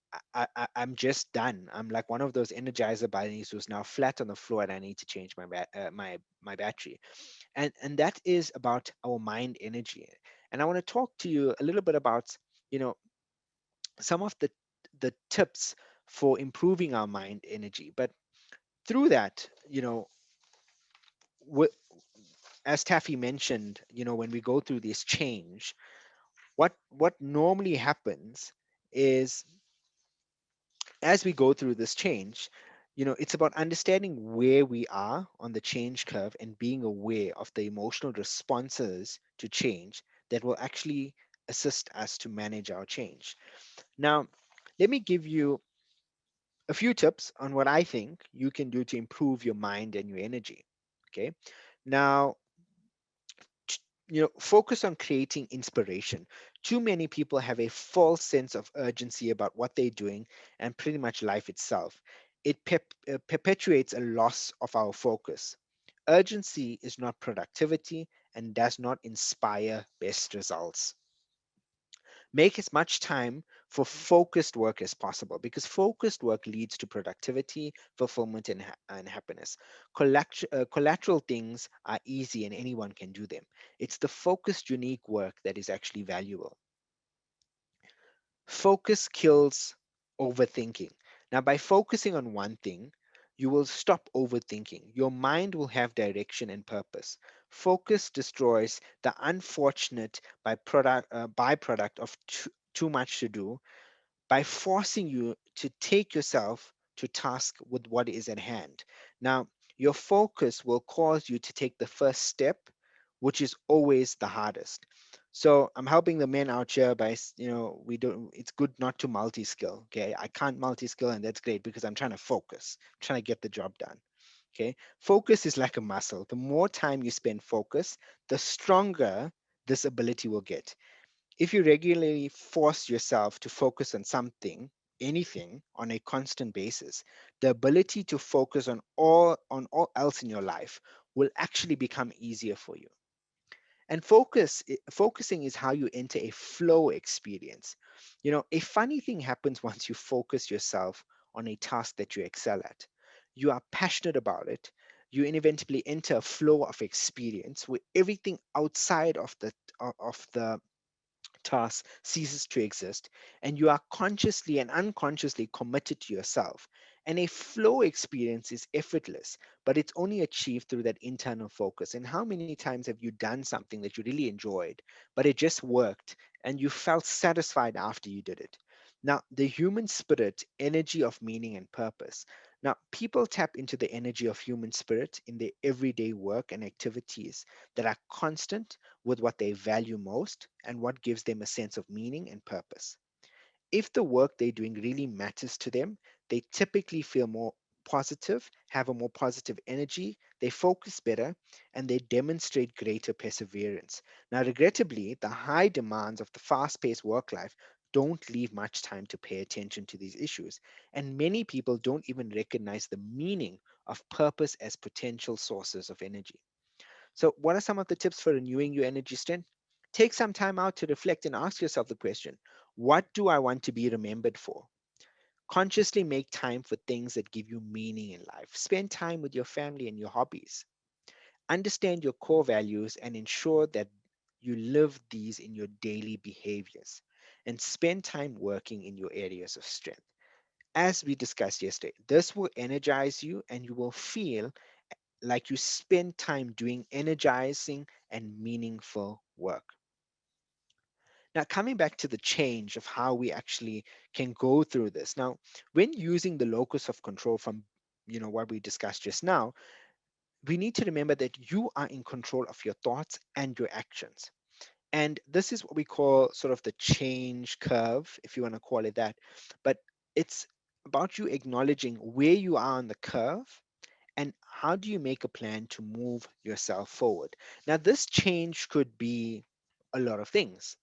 I'm just done. I'm like one of those energizer bunnies who's now flat on the floor, and I need to change my battery. And that is about our mind energy. And I want to talk to you a little bit about, you know, some of the tips for improving our mind energy. But through that, wh- as Taffy mentioned, when we go through this change, what normally happens is, as we go through this change, it's about understanding where we are on the change curve and being aware of the emotional responses to change that will actually assist us to manage our change. Now, let me give you a few tips on what I think you can do to improve your mind and your energy. Okay. Now, focus on creating inspiration. Too many people have a false sense of urgency about what they're doing and pretty much life itself. It perpetuates a loss of our focus. Urgency is not productivity and does not inspire best results. Make as much time for focused work as possible, because focused work leads to productivity, fulfillment, and happiness. Collateral things are easy and anyone can do them. It's the focused, unique work that is actually valuable. Focus kills overthinking. Now, by focusing on one thing, you will stop overthinking. Your mind will have direction and purpose. Focus destroys the unfortunate byproduct of too much to do, by forcing you to take yourself to task with what is at hand. Now, your focus will cause you to take the first step, which is always the hardest. So I'm helping the men out here by, we don't, it's good not to multi-skill. Okay. I can't multi-skill, and that's great because I'm trying to focus, trying to get the job done. Okay. Focus is like a muscle. The more time you spend focused, the stronger this ability will get. If you regularly force yourself to focus on something, anything on a constant basis, the ability to focus on all else in your life will actually become easier for you. And focusing is how you enter a flow experience. A funny thing happens once you focus yourself on a task that you excel at. You are passionate about it. You inevitably enter a flow of experience where everything outside of the task ceases to exist, and you are consciously and unconsciously committed to yourself. And a flow experience is effortless, but it's only achieved through that internal focus. And how many times have you done something that you really enjoyed, but it just worked and you felt satisfied after you did it? Now, the human spirit, energy of meaning and purpose. Now, people tap into the energy of human spirit in their everyday work and activities that are constant with what they value most and what gives them a sense of meaning and purpose. If the work they're doing really matters to them, they typically feel more positive, have a more positive energy, they focus better, and they demonstrate greater perseverance. Now, regrettably, the high demands of the fast paced work life don't leave much time to pay attention to these issues, and many people don't even recognize the meaning of purpose as potential sources of energy. So, what are some of the tips for renewing your energy strength? Take some time out to reflect and ask yourself the question: What do I want to be remembered for? Consciously make time for things that give you meaning in life. Spend time with your family and your hobbies. Understand your core values and ensure that you live these in your daily behaviors. And spend time working in your areas of strength. As we discussed yesterday, this will energize you and you will feel like you spend time doing energizing and meaningful work. Now, coming back to the change of how we actually can go through this. Now, when using the locus of control from what we discussed just now, we need to remember that you are in control of your thoughts and your actions. And this is what we call sort of the change curve, if you want to call it that. But it's about you acknowledging where you are on the curve and how do you make a plan to move yourself forward. Now, this change could be a lot of things,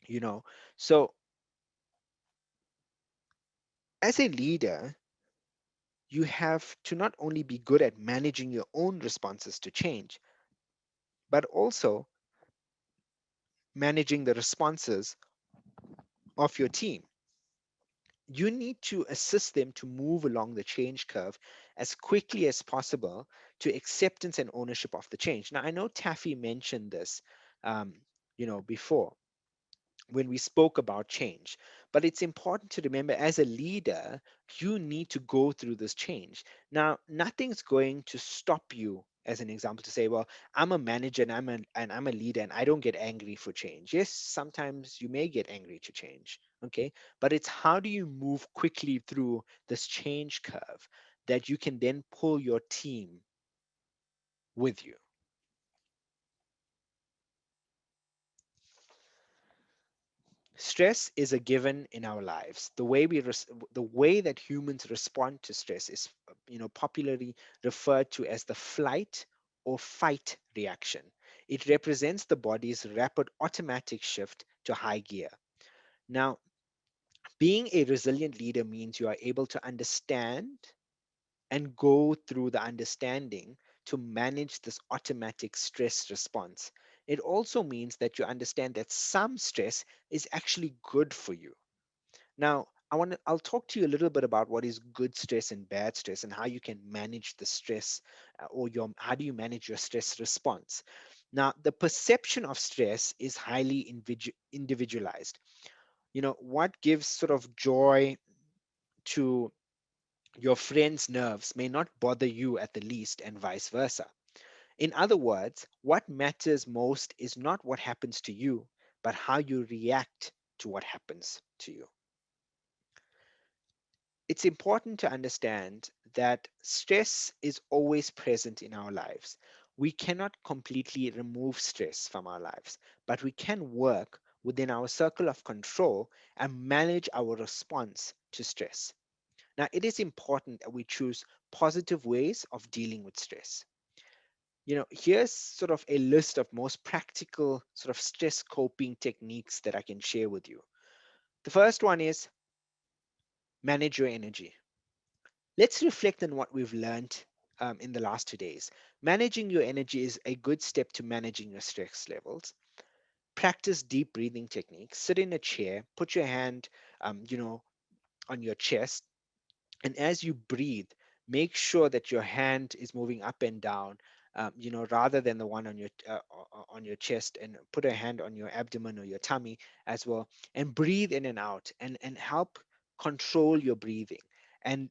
you know. So, as a leader, you have to not only be good at managing your own responses to change, but also managing the responses of your team. You need to assist them to move along the change curve as quickly as possible to acceptance and ownership of the change. Now, I know Taffy mentioned this, um, before when we spoke about change. But it's important to remember as a leader, you need to go through this change. Now, nothing's going to stop you, as an example, to say, well, I'm a manager and I'm a leader and I don't get angry for change. Yes, sometimes you may get angry to change. Okay. But it's how do you move quickly through this change curve that you can then pull your team with you. Stress is a given in our lives. The way that humans respond to stress is, popularly referred to as the flight or fight reaction. It represents the body's rapid automatic shift to high gear. Now, being a resilient leader means you are able to understand and go through the understanding to manage this automatic stress response. It also means that you understand that some stress is actually good for you. Now, I'll talk to you a little bit about what is good stress and bad stress and how you can manage the stress or how do you manage your stress response. Now, the perception of stress is highly individualized. What gives sort of joy to your friend's nerves may not bother you at the least, and vice versa. In other words, what matters most is not what happens to you, but how you react to what happens to you. It's important to understand that stress is always present in our lives. We cannot completely remove stress from our lives, but we can work within our circle of control and manage our response to stress. Now, it is important that we choose positive ways of dealing with stress. Here's sort of a list of most practical sort of stress coping techniques that I can share with you. The first one is manage your energy. Let's reflect on what we've learned in the last 2 days. Managing your energy is a good step to managing your stress levels. Practice deep breathing techniques. Sit in a chair, put your hand, on your chest, and as you breathe, make sure that your hand is moving up and down, rather than the one on your chest, and put a hand on your abdomen or your tummy as well, and breathe in and out, and help control your breathing. And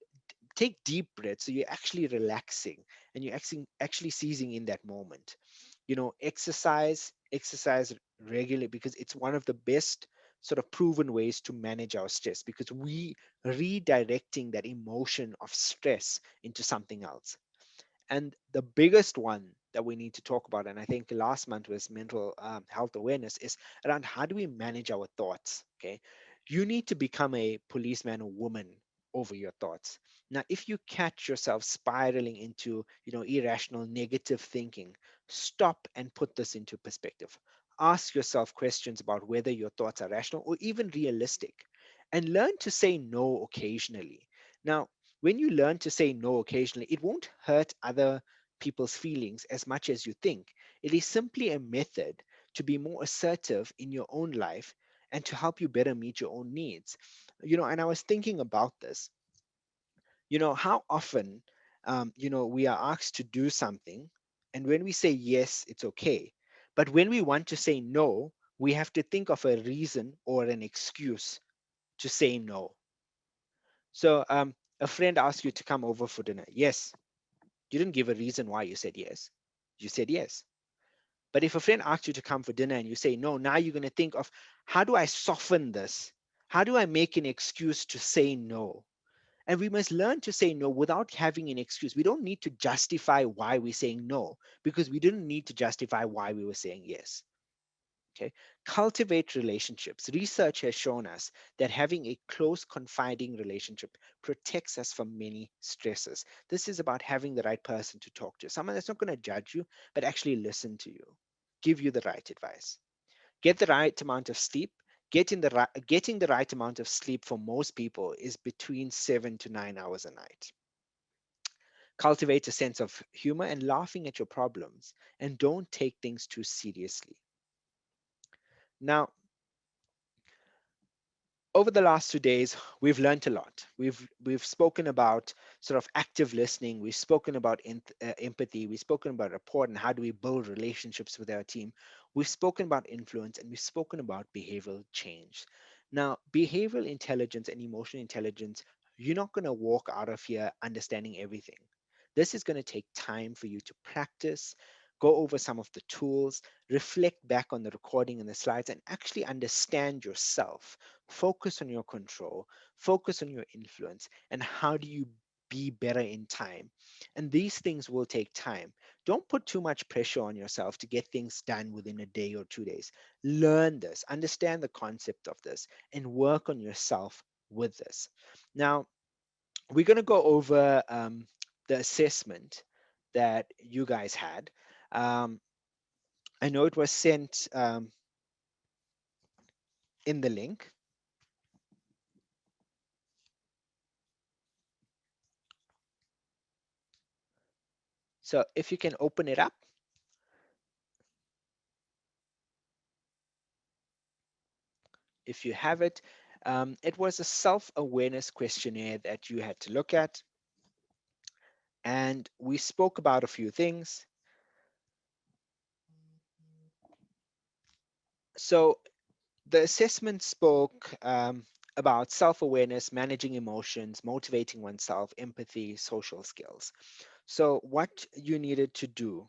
take deep breaths so you're actually relaxing and you're actually seizing in that moment. Exercise regularly, because it's one of the best sort of proven ways to manage our stress, because we redirecting that emotion of stress into something else. And the biggest one that we need to talk about, and I think last month was mental health awareness, is around how do we manage our thoughts. Okay, you need to become a policeman or woman over your thoughts. Now, if you catch yourself spiraling into, irrational negative thinking, stop and put this into perspective. Ask yourself questions about whether your thoughts are rational or even realistic, and learn to say no occasionally. Now, when you learn to say no occasionally, it won't hurt other people's feelings as much as you think. It is simply a method to be more assertive in your own life and to help you better meet your own needs. And I was thinking about this. How often, we are asked to do something, and when we say yes, it's okay. But when we want to say no, we have to think of a reason or an excuse to say no. So, a friend asked you to come over for dinner. Yes, you didn't give a reason why you said yes. You said yes. But if a friend asks you to come for dinner and you say no, now you're going to think of, how do I soften this? How do I make an excuse to say no? And we must learn to say no without having an excuse. We don't need to justify why we're saying no, because we didn't need to justify why we were saying yes. Okay. Cultivate relationships. Research has shown us that having a close, confiding relationship protects us from many stresses. This is about having the right person to talk to, someone that's not going to judge you, but actually listen to you, give you the right advice. Get the right amount of sleep. Getting the right amount of sleep for most people is between 7 to 9 hours a night. Cultivate a sense of humor and laughing at your problems, and don't take things too seriously. Now, over the last 2 days, we've learned a lot. We've spoken about sort of active listening. We've spoken about empathy. We've spoken about rapport and how do we build relationships with our team. We've spoken about influence, and we've spoken about behavioral change. Now, behavioral intelligence and emotional intelligence, you're not going to walk out of here understanding everything. This is going to take time for you to practice, go over some of the tools, reflect back on the recording and the slides, and actually understand yourself. Focus on your control, focus on your influence, and how do you be better in time. And these things will take time. Don't put too much pressure on yourself to get things done within a day or 2 days. Learn this, understand the concept of this, and work on yourself with this. Now, we're going to go over the assessment that you guys had. Um, I know it was sent in the link. So if you can open it up, if you have it, it was a self-awareness questionnaire that you had to look at. And we spoke about a few things. So the assessment spoke about self-awareness, managing emotions, motivating oneself, empathy, social skills. So what you needed to do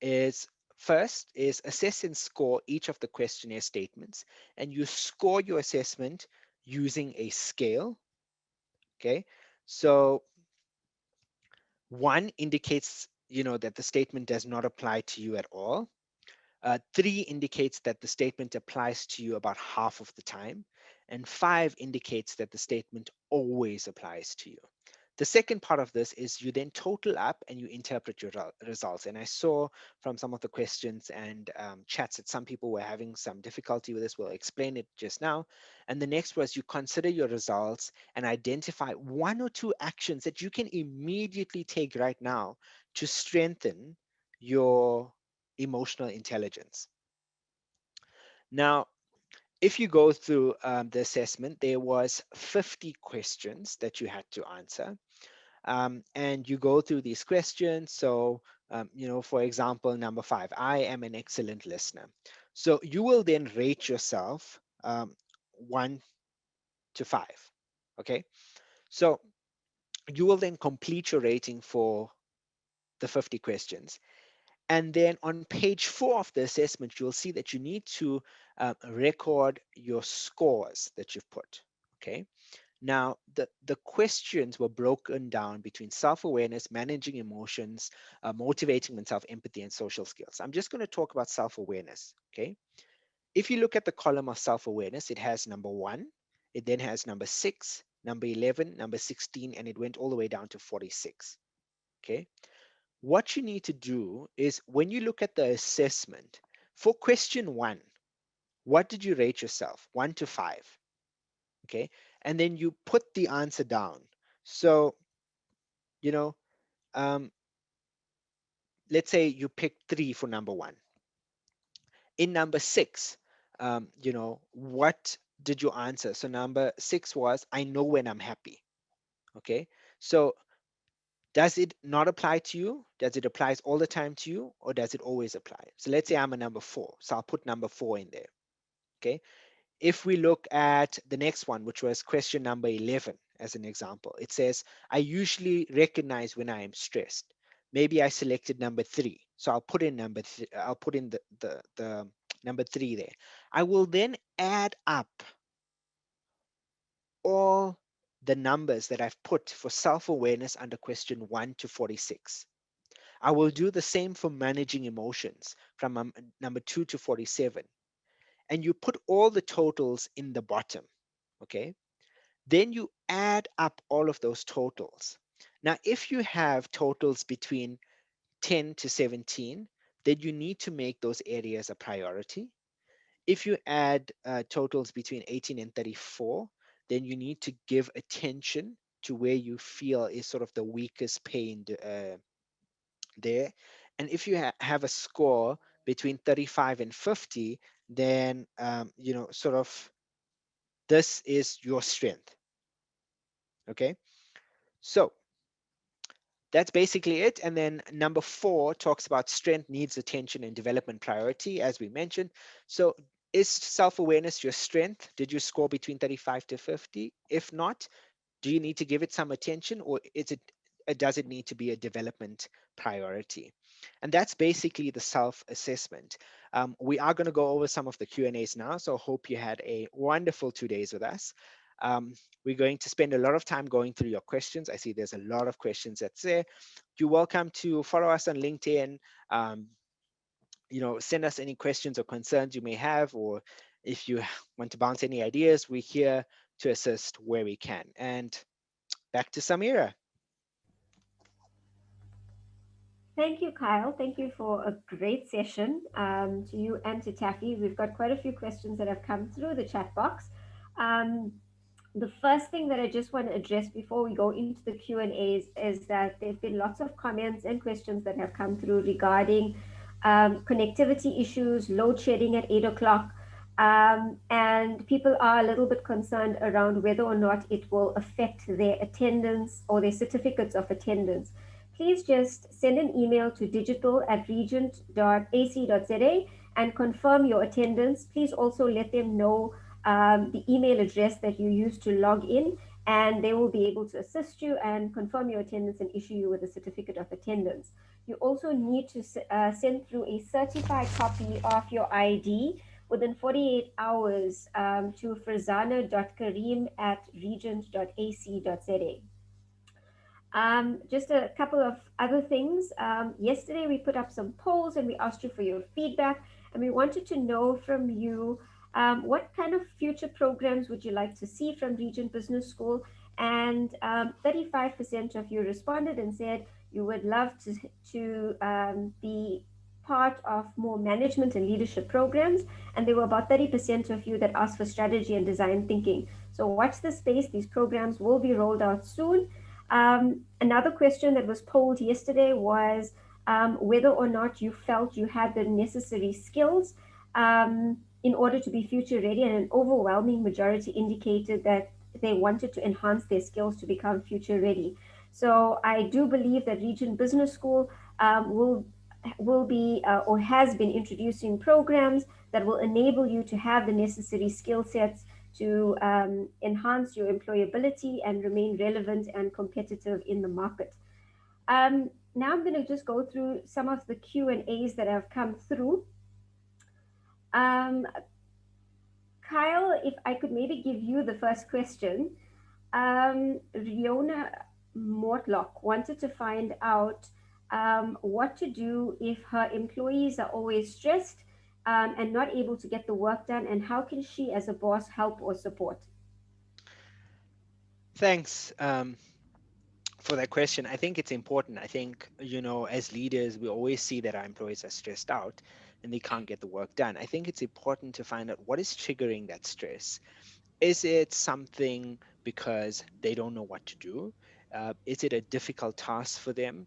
is first is assess and score each of the questionnaire statements, and you score your assessment using a scale. Okay, so 1 indicates that the statement does not apply to you at all. 3 indicates that the statement applies to you about half of the time, and 5 indicates that the statement always applies to you. The second part of this is you then total up and you interpret your results. And I saw from some of the questions and chats that some people were having some difficulty with this. We'll explain it just now. And the next was you consider your results and identify 1 or 2 actions that you can immediately take right now to strengthen your emotional intelligence. Now, if you go through the assessment, there was 50 questions that you had to answer. And you go through these questions. So, for example, number 5, I am an excellent listener. So you will then rate yourself 1 to 5. Okay. So you will then complete your rating for the 50 questions. And then on page 4 of the assessment, you'll see that you need to record your scores that you've put. Okay. Now, the questions were broken down between self-awareness, managing emotions, motivating oneself, empathy, and social skills. I'm just going to talk about self-awareness, okay? If you look at the column of self-awareness, it has number 1, it then has number 6, number 11, number 16, and it went all the way down to 46, okay? What you need to do is when you look at the assessment, for question 1, what did you rate yourself? 1 to 5. Okay, and then you put the answer down. So you know um, let's say you pick 3 for number 1, In number six, what did you answer? So number six was, I know when I'm happy. Okay. So does it not apply to you? Does it apply all the time to you, or does it always apply? So let's say I'm a number four. So I'll put number four in there. Okay. If we look at the next one, which was question number 11 as an example, it says, I usually recognize when I am stressed. Maybe I selected number three. So I'll put in I'll put in the number three there. I will then add up all the numbers that I've put for self-awareness under question 1 to 46. I will do the same for managing emotions from number 2 to 47. And you put all the totals in the bottom, okay? Then you add up all of those totals. Now, if you have totals between 10 to 17, then you need to make those areas a priority. If you add totals between 18 and 34, then you need to give attention to where you feel is sort of the weakest pain there. And if you have a score between 35 and 50, then, sort of this is your strength. Okay. So that's basically it. And then number four talks about strength, needs, attention, and development priority, as we mentioned. So is self-awareness your strength? Did you score between 35 to 50? If not, do you need to give it some attention, or does it need to be a development priority? And that's basically the self-assessment. We are going to go over some of the Q&As now, so hope you had a wonderful 2 days with us. We're going to spend a lot of time going through your questions. I see there's a lot of questions that's there. You're welcome to follow us on LinkedIn. Send us any questions or concerns you may have, or if you want to bounce any ideas, we're here to assist where we can. And back to Samira. Thank you, Kyle. Thank you for a great session, to you and to Taffy. We've got quite a few questions that have come through the chat box. Um, the first thing that I just want to address before we go into the Q&As is that there have been lots of comments and questions that have come through regarding connectivity issues, load shedding at 8 o'clock, and people are a little bit concerned around whether or not it will affect their attendance or their certificates of attendance. Please just send an email to digital@regent.ac.za and confirm your attendance. Please also let them know the email address that you use to log in, and they will be able to assist you and confirm your attendance and issue you with a certificate of attendance. You also need to send through a certified copy of your ID within 48 hours to frzana.kareem@regent.ac.za. Just a couple of other things. Yesterday, we put up some polls and we asked you for your feedback, and we wanted to know from you what kind of future programs would you like to see from Regent Business School? And 35% of you responded and said you would love to be part of more management and leadership programs. And there were about 30% of you that asked for strategy and design thinking. So watch the space. These programs will be rolled out soon. Another question that was polled yesterday was whether or not you felt you had the necessary skills in order to be future ready, and an overwhelming majority indicated that they wanted to enhance their skills to become future ready. So I do believe that Regent Business School will be or has been introducing programs that will enable you to have the necessary skill sets to enhance your employability and remain relevant and competitive in the market. Now I'm going to just go through some of the Q&As that have come through. Kyle, if I could maybe give you the first question. Riona Mortlock wanted to find out what to do if her employees are always stressed and not able to get the work done, and how can she as a boss help or support? Thanks for that question. I think it's important. I think, as leaders, we always see that our employees are stressed out and they can't get the work done. I think it's important to find out what is triggering that stress. Is it something because they don't know what to do? Is it a difficult task for them?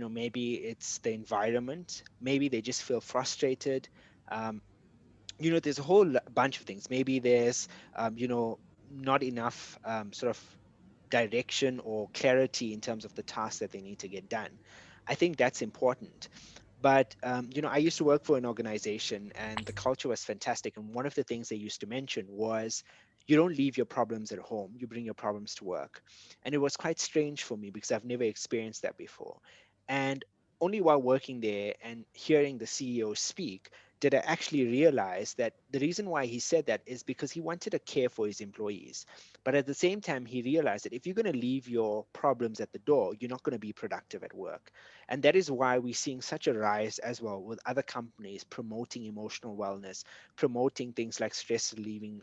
Maybe it's the environment. Maybe they just feel frustrated. Um, there's a whole bunch of things. Maybe there's, not enough sort of direction or clarity in terms of the tasks that they need to get done. I think that's important. But I used to work for an organization, and the culture was fantastic. And one of the things they used to mention was, you don't leave your problems at home; you bring your problems to work. And it was quite strange for me because I've never experienced that before. And only while working there and hearing the CEO speak did I actually realize that the reason why he said that is because he wanted to care for his employees. But at the same time, he realized that if you're going to leave your problems at the door, you're not going to be productive at work. And that is why we're seeing such a rise as well with other companies promoting emotional wellness, promoting things like stress relieving,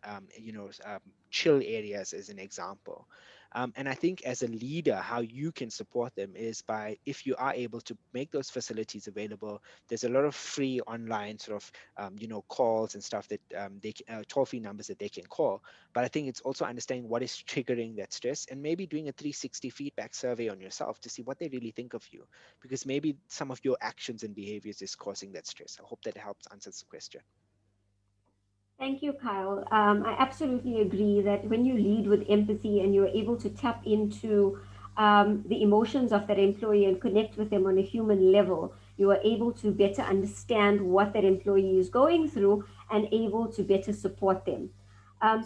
chill areas as an example. And I think as a leader, how you can support them is by, if you are able to make those facilities available, there's a lot of free online sort of, calls and stuff that toll-free numbers that they can call. But I think it's also understanding what is triggering that stress, and maybe doing a 360 feedback survey on yourself to see what they really think of you, because maybe some of your actions and behaviors is causing that stress. I hope that helps answer the question. Thank you, Kyle. I absolutely agree that when you lead with empathy and you're able to tap into the emotions of that employee and connect with them on a human level, you are able to better understand what that employee is going through and able to better support them.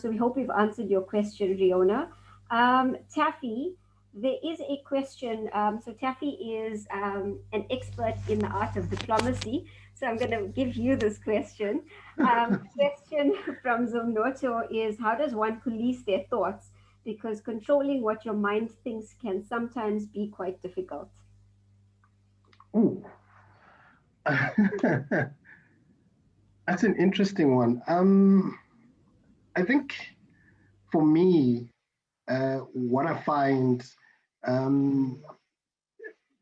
So we hope we've answered your question, Riona. Taffy, there is a question. So Taffy is an expert in the art of diplomacy. So I'm going to give you this question. Question from Zumnoto is, how does one police their thoughts? Because controlling what your mind thinks can sometimes be quite difficult. Ooh. That's an interesting one. I think for me, what I find um,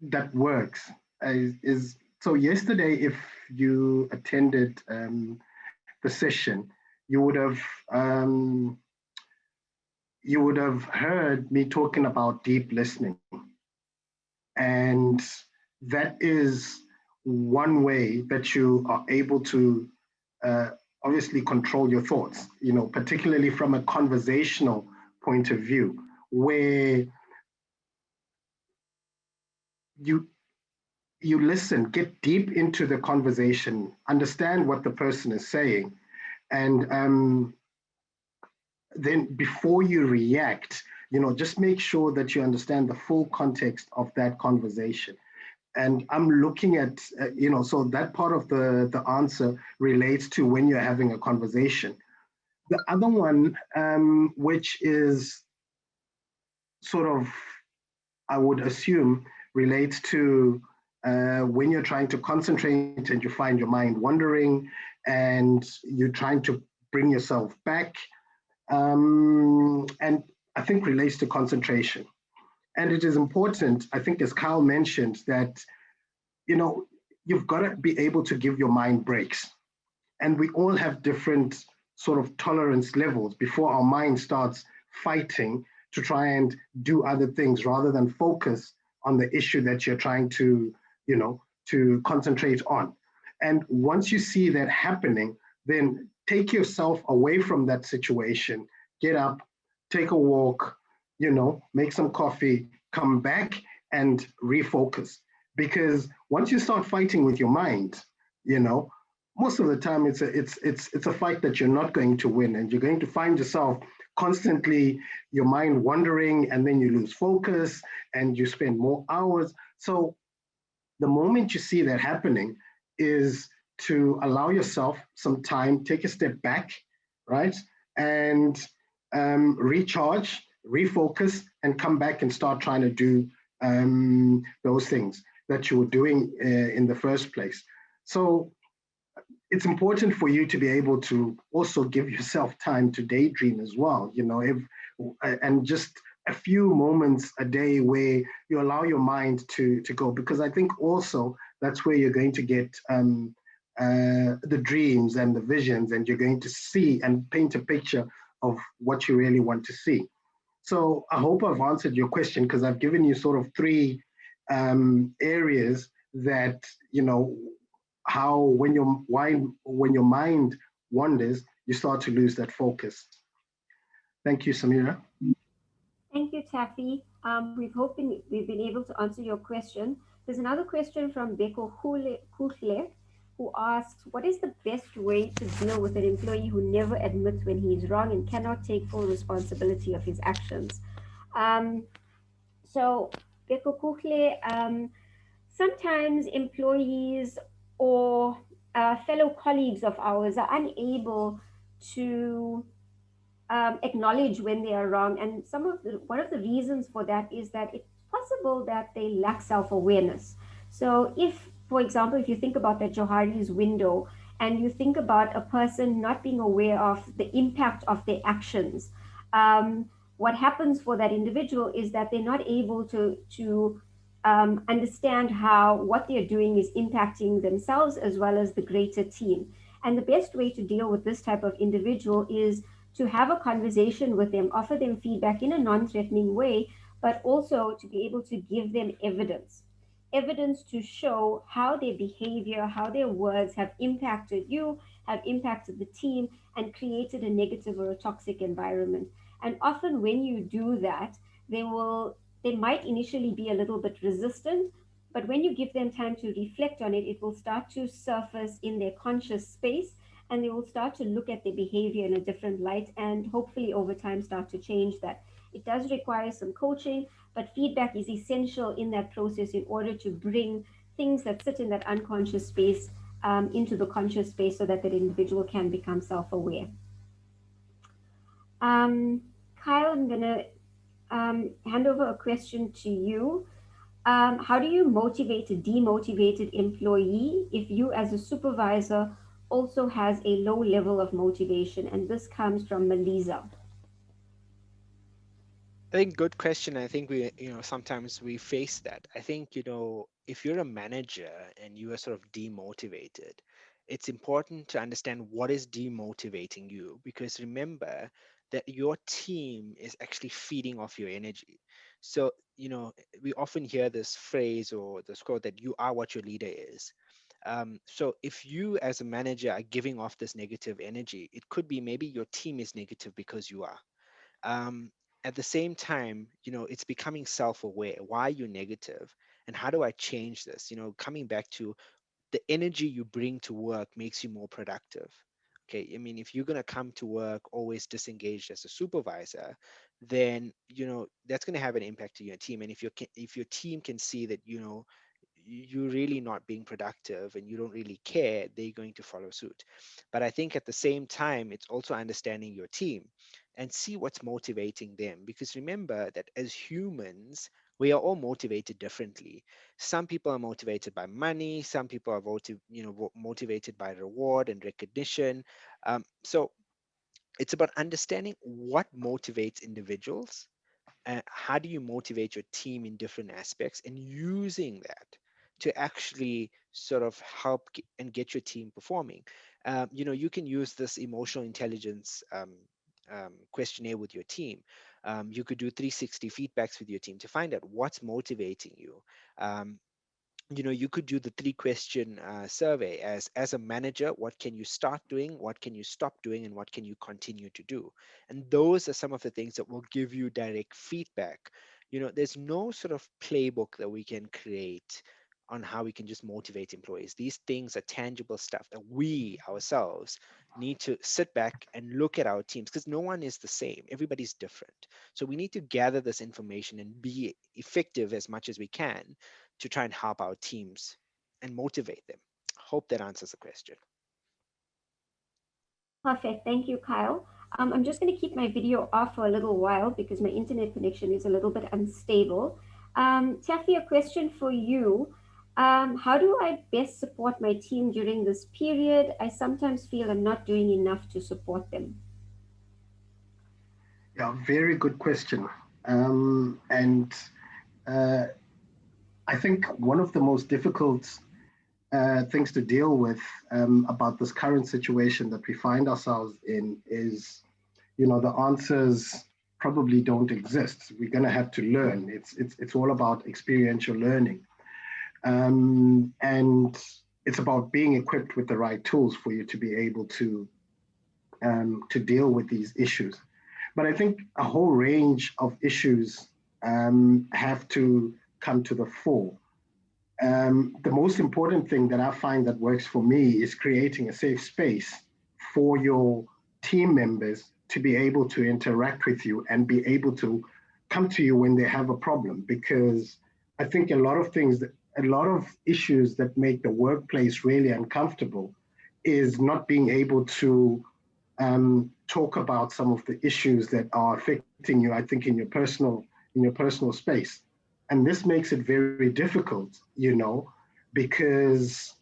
that works is, so yesterday, if you attended the session, you would have um, you would have heard me talking about deep listening, and that is one way that you are able to uh, obviously control your thoughts. Particularly from a conversational point of view, where you you listen, get deep into the conversation, understand what the person is saying, and then before you react, just make sure that you understand the full context of that conversation. And I'm looking at, so that part of the answer relates to when you're having a conversation. The other one, which is sort of, I would assume, relates to when you're trying to concentrate and you find your mind wandering and you're trying to bring yourself back. And I think relates to concentration. And it is important, I think, as Kyle mentioned, that, you know, you've got to be able to give your mind breaks. And we all have different sort of tolerance levels before our mind starts fighting to try and do other things rather than focus on the issue that you're trying to, to concentrate on. And once you see that happening, then take yourself away from that situation, get up, take a walk, make some coffee, come back and refocus. Because once you start fighting with your mind, you know, most of the time it's a fight that you're not going to win, and you're going to find yourself constantly your mind wandering, and then you lose focus and you spend more hours. So the moment you see that happening is to allow yourself some time, take a step back, right? And recharge, refocus, and come back and start trying to do those things that you were doing in the first place. So it's important for you to be able to also give yourself time to daydream as well, and just a few moments a day where you allow your mind to go, because I think also that's where you're going to get the dreams and the visions, and you're going to see and paint a picture of what you really want to see. So I hope I've answered your question, because I've given you sort of three areas that, how when your mind wanders, you start to lose that focus. Thank you, Samira. Thank you, Taffy. We've been able to answer your question. There's another question from Beko Kuhle, who asks, what is the best way to deal with an employee who never admits when he is wrong and cannot take full responsibility of his actions? So, Beko Kuhle, sometimes employees or fellow colleagues of ours are unable to acknowledge when they are wrong. And one of the reasons for that is that it's possible that they lack self-awareness. So if, for example, if you think about that Johari's window and you think about a person not being aware of the impact of their actions, what happens for that individual is that they're not able to understand how what they're doing is impacting themselves as well as the greater team. And the best way to deal with this type of individual is to have a conversation with them, offer them feedback in a non-threatening way, but also to be able to give them evidence to show how their behavior, how their words have impacted you, have impacted the team, and created a negative or a toxic environment. And often when you do that, they might initially be a little bit resistant, but when you give them time to reflect on it, it will start to surface in their conscious space, and they will start to look at their behavior in a different light, and hopefully over time start to change that. It does require some coaching, but feedback is essential in that process in order to bring things that sit in that unconscious space into the conscious space so that that individual can become self-aware. Kyle, I'm going to hand over a question to you. How do you motivate a demotivated employee if you as a supervisor also has a low level of motivation? And this comes from Melisa. I think good question. I think sometimes we face that. I think, if you're a manager and you are sort of demotivated, it's important to understand what is demotivating you, because remember that your team is actually feeding off your energy. So, we often hear this phrase or this quote that you are what your leader is. So if you as a manager are giving off this negative energy, it could be maybe your team is negative because you are. um, at the same time, it's becoming self-aware. Why are you negative, and how do I change this? Coming back to the energy you bring to work makes you more productive. Okay, I mean, if you're going to come to work always disengaged as a supervisor, then that's going to have an impact to your team. And if your team can see that you're really not being productive and you don't really care, they're going to follow suit. But I think at the same time, it's also understanding your team and see what's motivating them. Because remember that as humans, we are all motivated differently. Some people are motivated by money, some people are motivated by reward and recognition. So it's about understanding what motivates individuals, how do you motivate your team in different aspects, and using that to actually sort of help and get your team performing. You can use this emotional intelligence questionnaire with your team. You could do 360 feedbacks with your team to find out what's motivating you. Um, you could do the 3-question survey. As a manager, what can you start doing, what can you stop doing, and what can you continue to do? And those are some of the things that will give you direct feedback. There's no sort of playbook that we can create on how we can just motivate employees. These things are tangible stuff that we ourselves need to sit back and look at our teams, because no one is the same, everybody's different. So we need to gather this information and be effective as much as we can to try and help our teams and motivate them. Hope that answers the question. Perfect. Thank you, Kyle. I'm just going to keep my video off for a little while because my internet connection is a little bit unstable. Taffy, a question for you. How do I best support my team during this period? I sometimes feel I'm not doing enough to support them. Yeah, very good question. And I think one of the most difficult things to deal with about this current situation that we find ourselves in is, the answers probably don't exist. We're going to have to learn. It's all about experiential learning. And it's about being equipped with the right tools for you to be able to deal with these issues. But I think a whole range of issues have to come to the fore. The most important thing that I find that works for me is creating a safe space for your team members to be able to interact with you and be able to come to you when they have a problem. Because I think a lot of issues that make the workplace really uncomfortable is not being able to talk about some of the issues that are affecting you. I think in your personal space, and this makes it very difficult, because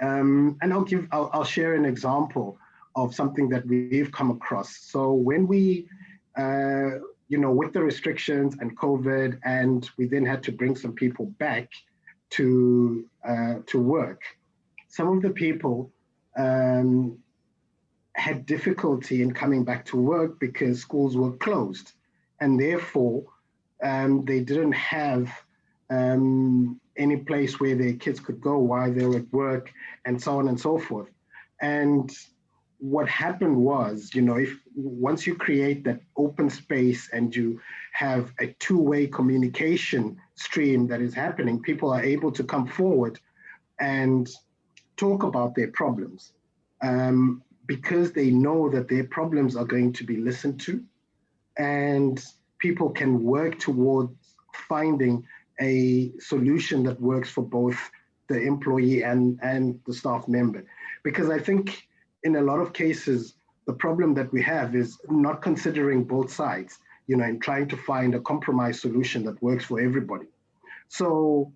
and I'll share an example of something that we've come across. So when we uh, with the restrictions and COVID, and we then had to bring some people back to work. Some of the people um, had difficulty in coming back to work because schools were closed, and therefore they didn't have any place where their kids could go while they were at work, and so on and so forth. And what happened was, if once you create that open space and you have a two-way communication stream that is happening, people are able to come forward and talk about their problems, because they know that their problems are going to be listened to, and people can work towards finding a solution that works for both the employee and the staff member. Because I think in a lot of cases, the problem that we have is not considering both sides, and trying to find a compromise solution that works for everybody. So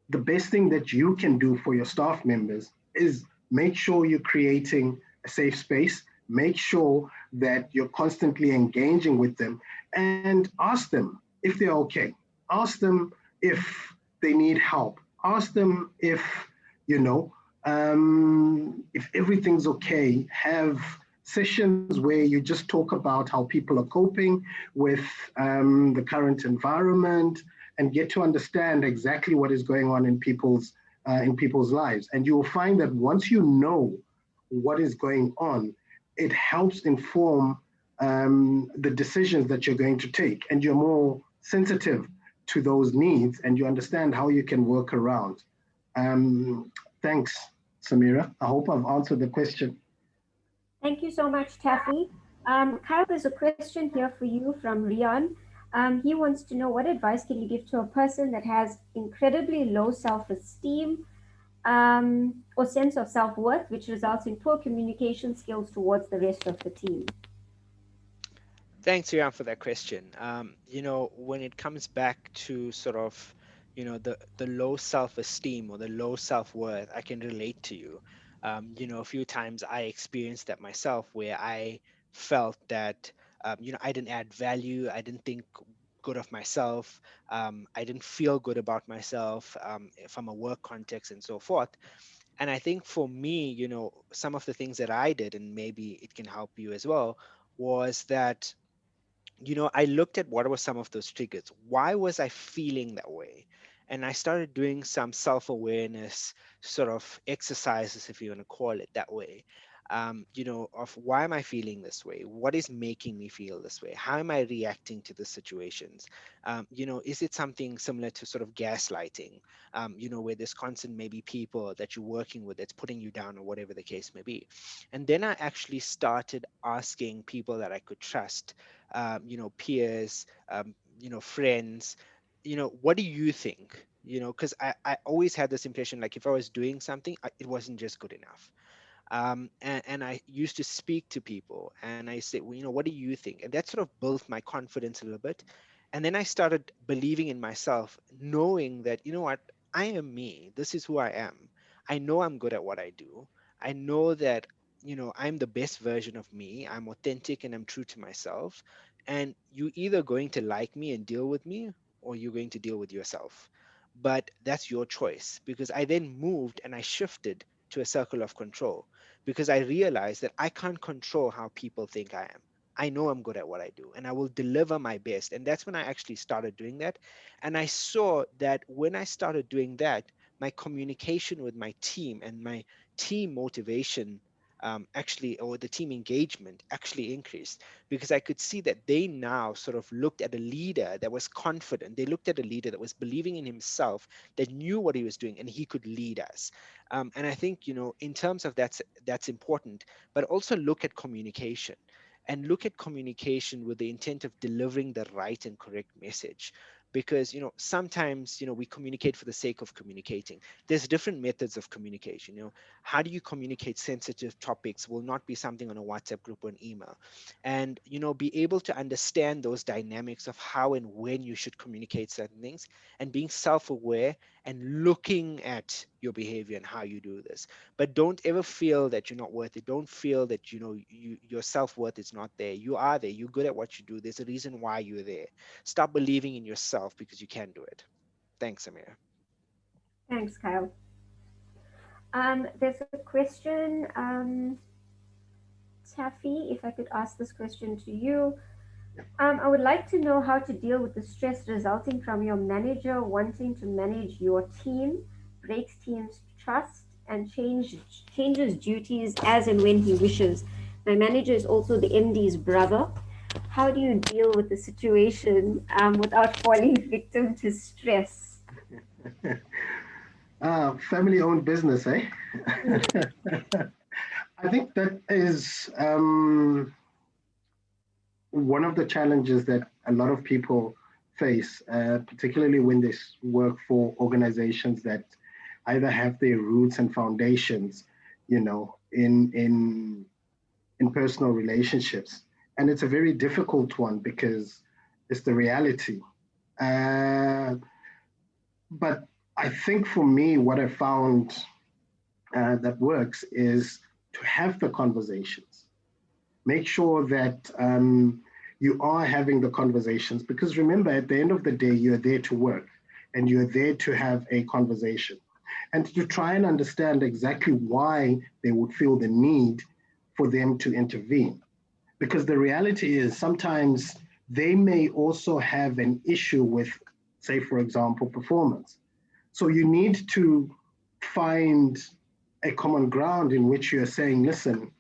the best thing that you can do for your staff members is make sure you're creating a safe space, make sure that you're constantly engaging with them, and ask them if they're okay. Ask them if they need help. Ask them you know, if everything's okay. Have sessions where you just talk about how people are coping with the current environment, and get to understand exactly what is going on in people's lives. And you will find that once you know what is going on, it helps inform the decisions that you're going to take, and you're more sensitive to those needs, and you understand how you can work around. Um, Thanks, Samira. I hope I've answered the question. Thank you so much, Taffy. Kyle, there's a question here for you from Rian. He wants to know, what advice can you give to a person that has incredibly low self-esteem or sense of self-worth, which results in poor communication skills towards the rest of the team? Thanks, Iran, for that question. When it comes back to sort of, the low self-esteem or the low self-worth, I can relate to you. A few times I experienced that myself, where I felt that, I didn't add value, I didn't think good of myself, I didn't feel good about myself, from a work context and so forth. And I think for me, some of the things that I did, and maybe it can help you as well, was that I looked at what were some of those triggers. Why was I feeling that way? And I started doing some self awareness sort of exercises, if you want to call it that way. Of why am I feeling this way? What is making me feel this way? How am I reacting to the situations? Is it something similar to sort of gaslighting, where there's constant maybe people that you're working with that's putting you down, or whatever the case may be? And then I actually started asking people that I could trust, peers, friends, what do you think? Because I always had this impression, like if I was doing something, it wasn't just good enough. And I used to speak to people and I say, well, what do you think? And that sort of built my confidence a little bit. And then I started believing in myself, knowing that, what, I am me. This is who I am. I know I'm good at what I do. I know that, I'm the best version of me. I'm authentic and I'm true to myself. And you either going to like me and deal with me, or you're going to deal with yourself. But that's your choice, because I then moved and I shifted to a circle of control, because I realized that I can't control how people think I am. I know I'm good at what I do and I will deliver my best. And that's when I actually started doing that. And I saw that when I started doing that, my communication with my team and my team motivation actually, or the team engagement actually increased, because I could see that they now sort of looked at a leader that was confident. They looked at a leader that was believing in himself, that knew what he was doing, and he could lead us. And I think, in terms of that's important, but also look at communication, and look at communication with the intent of delivering the right and correct message. Because sometimes we communicate for the sake of communicating. There's different methods of communication. How do you communicate sensitive topics will not be something on a WhatsApp group or an email. And be able to understand those dynamics of how and when you should communicate certain things, and being self-aware and looking at your behavior and how you do this. But don't ever feel that you're not worth it. Don't feel that your self-worth is not there. You are there. You're good at what you do. There's a reason why you're there. Stop believing in yourself because you can do it. Thanks, Amir. Thanks, Kyle. There's a question, Taffy, if I could ask this question to you. I would like to know how to deal with the stress resulting from your manager wanting to manage your team, breaks team's trust, and changes duties as and when he wishes. My manager is also the MD's brother. How do you deal with the situation without falling victim to stress? Family-owned business, eh? I think that is one of the challenges that a lot of people face, particularly when they work for organizations that either have their roots and foundations, in personal relationships, and it's a very difficult one because it's the reality. Uh, but I think for me, what I found that works is to have the conversations. Make sure that you are having the conversations, because remember, at the end of the day, you're there to work and you're there to have a conversation and to try and understand exactly why they would feel the need for them to intervene. Because the reality is sometimes they may also have an issue with, say, for example, performance. So you need to find a common ground in which you're saying, listen,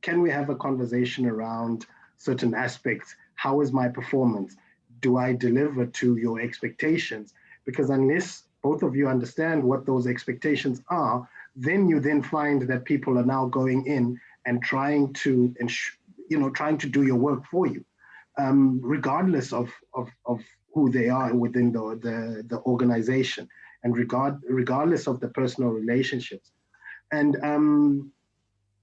can we have a conversation around certain aspects? How is my performance? Do I deliver to your expectations? Because unless both of you understand what those expectations are, then you then find that people are now going in and trying to, trying to do your work for you, regardless of who they are within the organization, and regardless of the personal relationships. And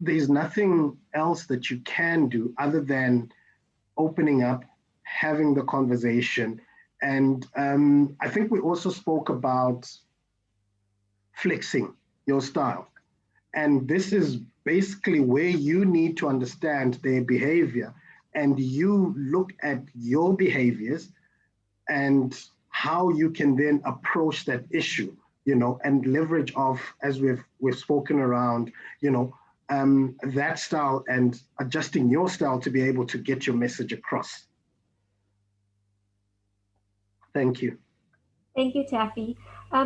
there's nothing else that you can do other than opening up, having the conversation. And I think we also spoke about flexing your style. And this is basically where you need to understand their behavior, and you look at your behaviors and how you can then approach that issue, and leverage off, as we've spoken around, that style, and adjusting your style to be able to get your message across. Thank you. Thank you, Taffy.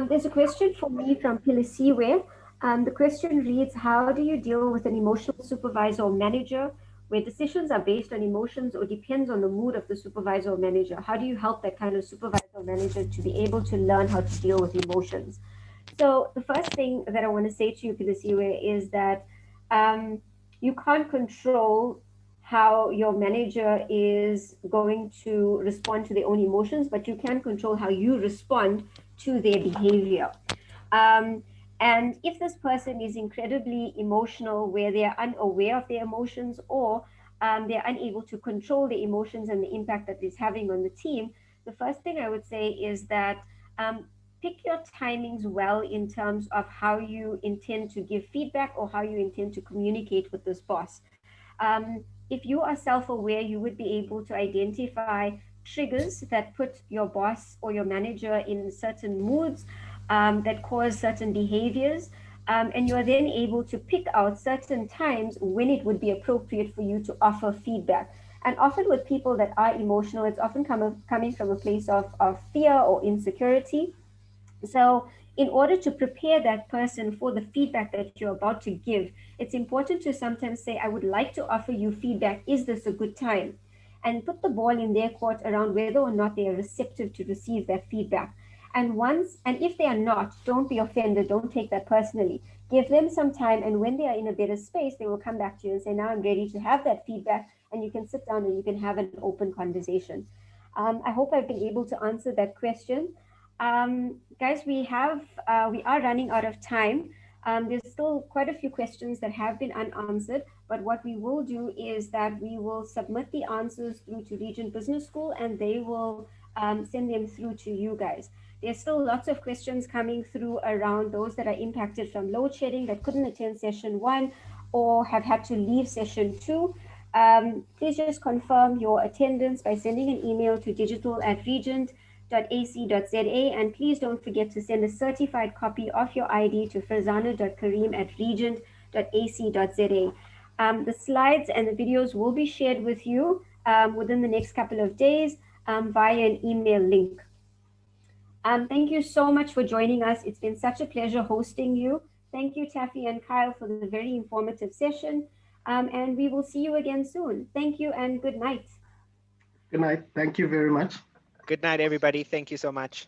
There's a question for me from Pilisiwe. The question reads, how do you deal with an emotional supervisor or manager where decisions are based on emotions or depends on the mood of the supervisor or manager? How do you help that kind of supervisor or manager to be able to learn how to deal with emotions? So the first thing that I want to say to you, Pilisiwe, is that you can't control how your manager is going to respond to their own emotions, but you can control how you respond to their behavior. And if this person is incredibly emotional, where they're unaware of their emotions, or they're unable to control the emotions and the impact that it's having on the team, the first thing I would say is that pick your timings well in terms of how you intend to give feedback or how you intend to communicate with this boss. If you are self-aware, you would be able to identify triggers that put your boss or your manager in certain moods, that cause certain behaviors. And you are then able to pick out certain times when it would be appropriate for you to offer feedback. And often with people that are emotional, it's often coming from a place of fear or insecurity. So, in order to prepare that person for the feedback that you're about to give, it's important to sometimes say, I would like to offer you feedback. Is this a good time? And put the ball in their court around whether or not they are receptive to receive that feedback. And if they are not, don't be offended. Don't take that personally. Give them some time. And when they are in a better space, they will come back to you and say, now I'm ready to have that feedback. And you can sit down and you can have an open conversation. I hope I've been able to answer that question. Guys, we are running out of time. There's still quite a few questions that have been unanswered, but what we will do is that we will submit the answers through to Regent Business School, and they will send them through to you guys. There's still lots of questions coming through around those that are impacted from load shedding that couldn't attend session 1 or have had to leave session 2. Please just confirm your attendance by sending an email to digital@regent.ac.za, and please don't forget to send a certified copy of your ID to farzana.kareem@regent.ac.za. The slides and the videos will be shared with you within the next couple of days via an email link. Thank you so much for joining us. It's been such a pleasure hosting you. Thank you, Taffy and Kyle, for the very informative session. And we will see you again soon. Thank you and good night. Good night. Thank you very much. Good night, everybody. Thank you so much.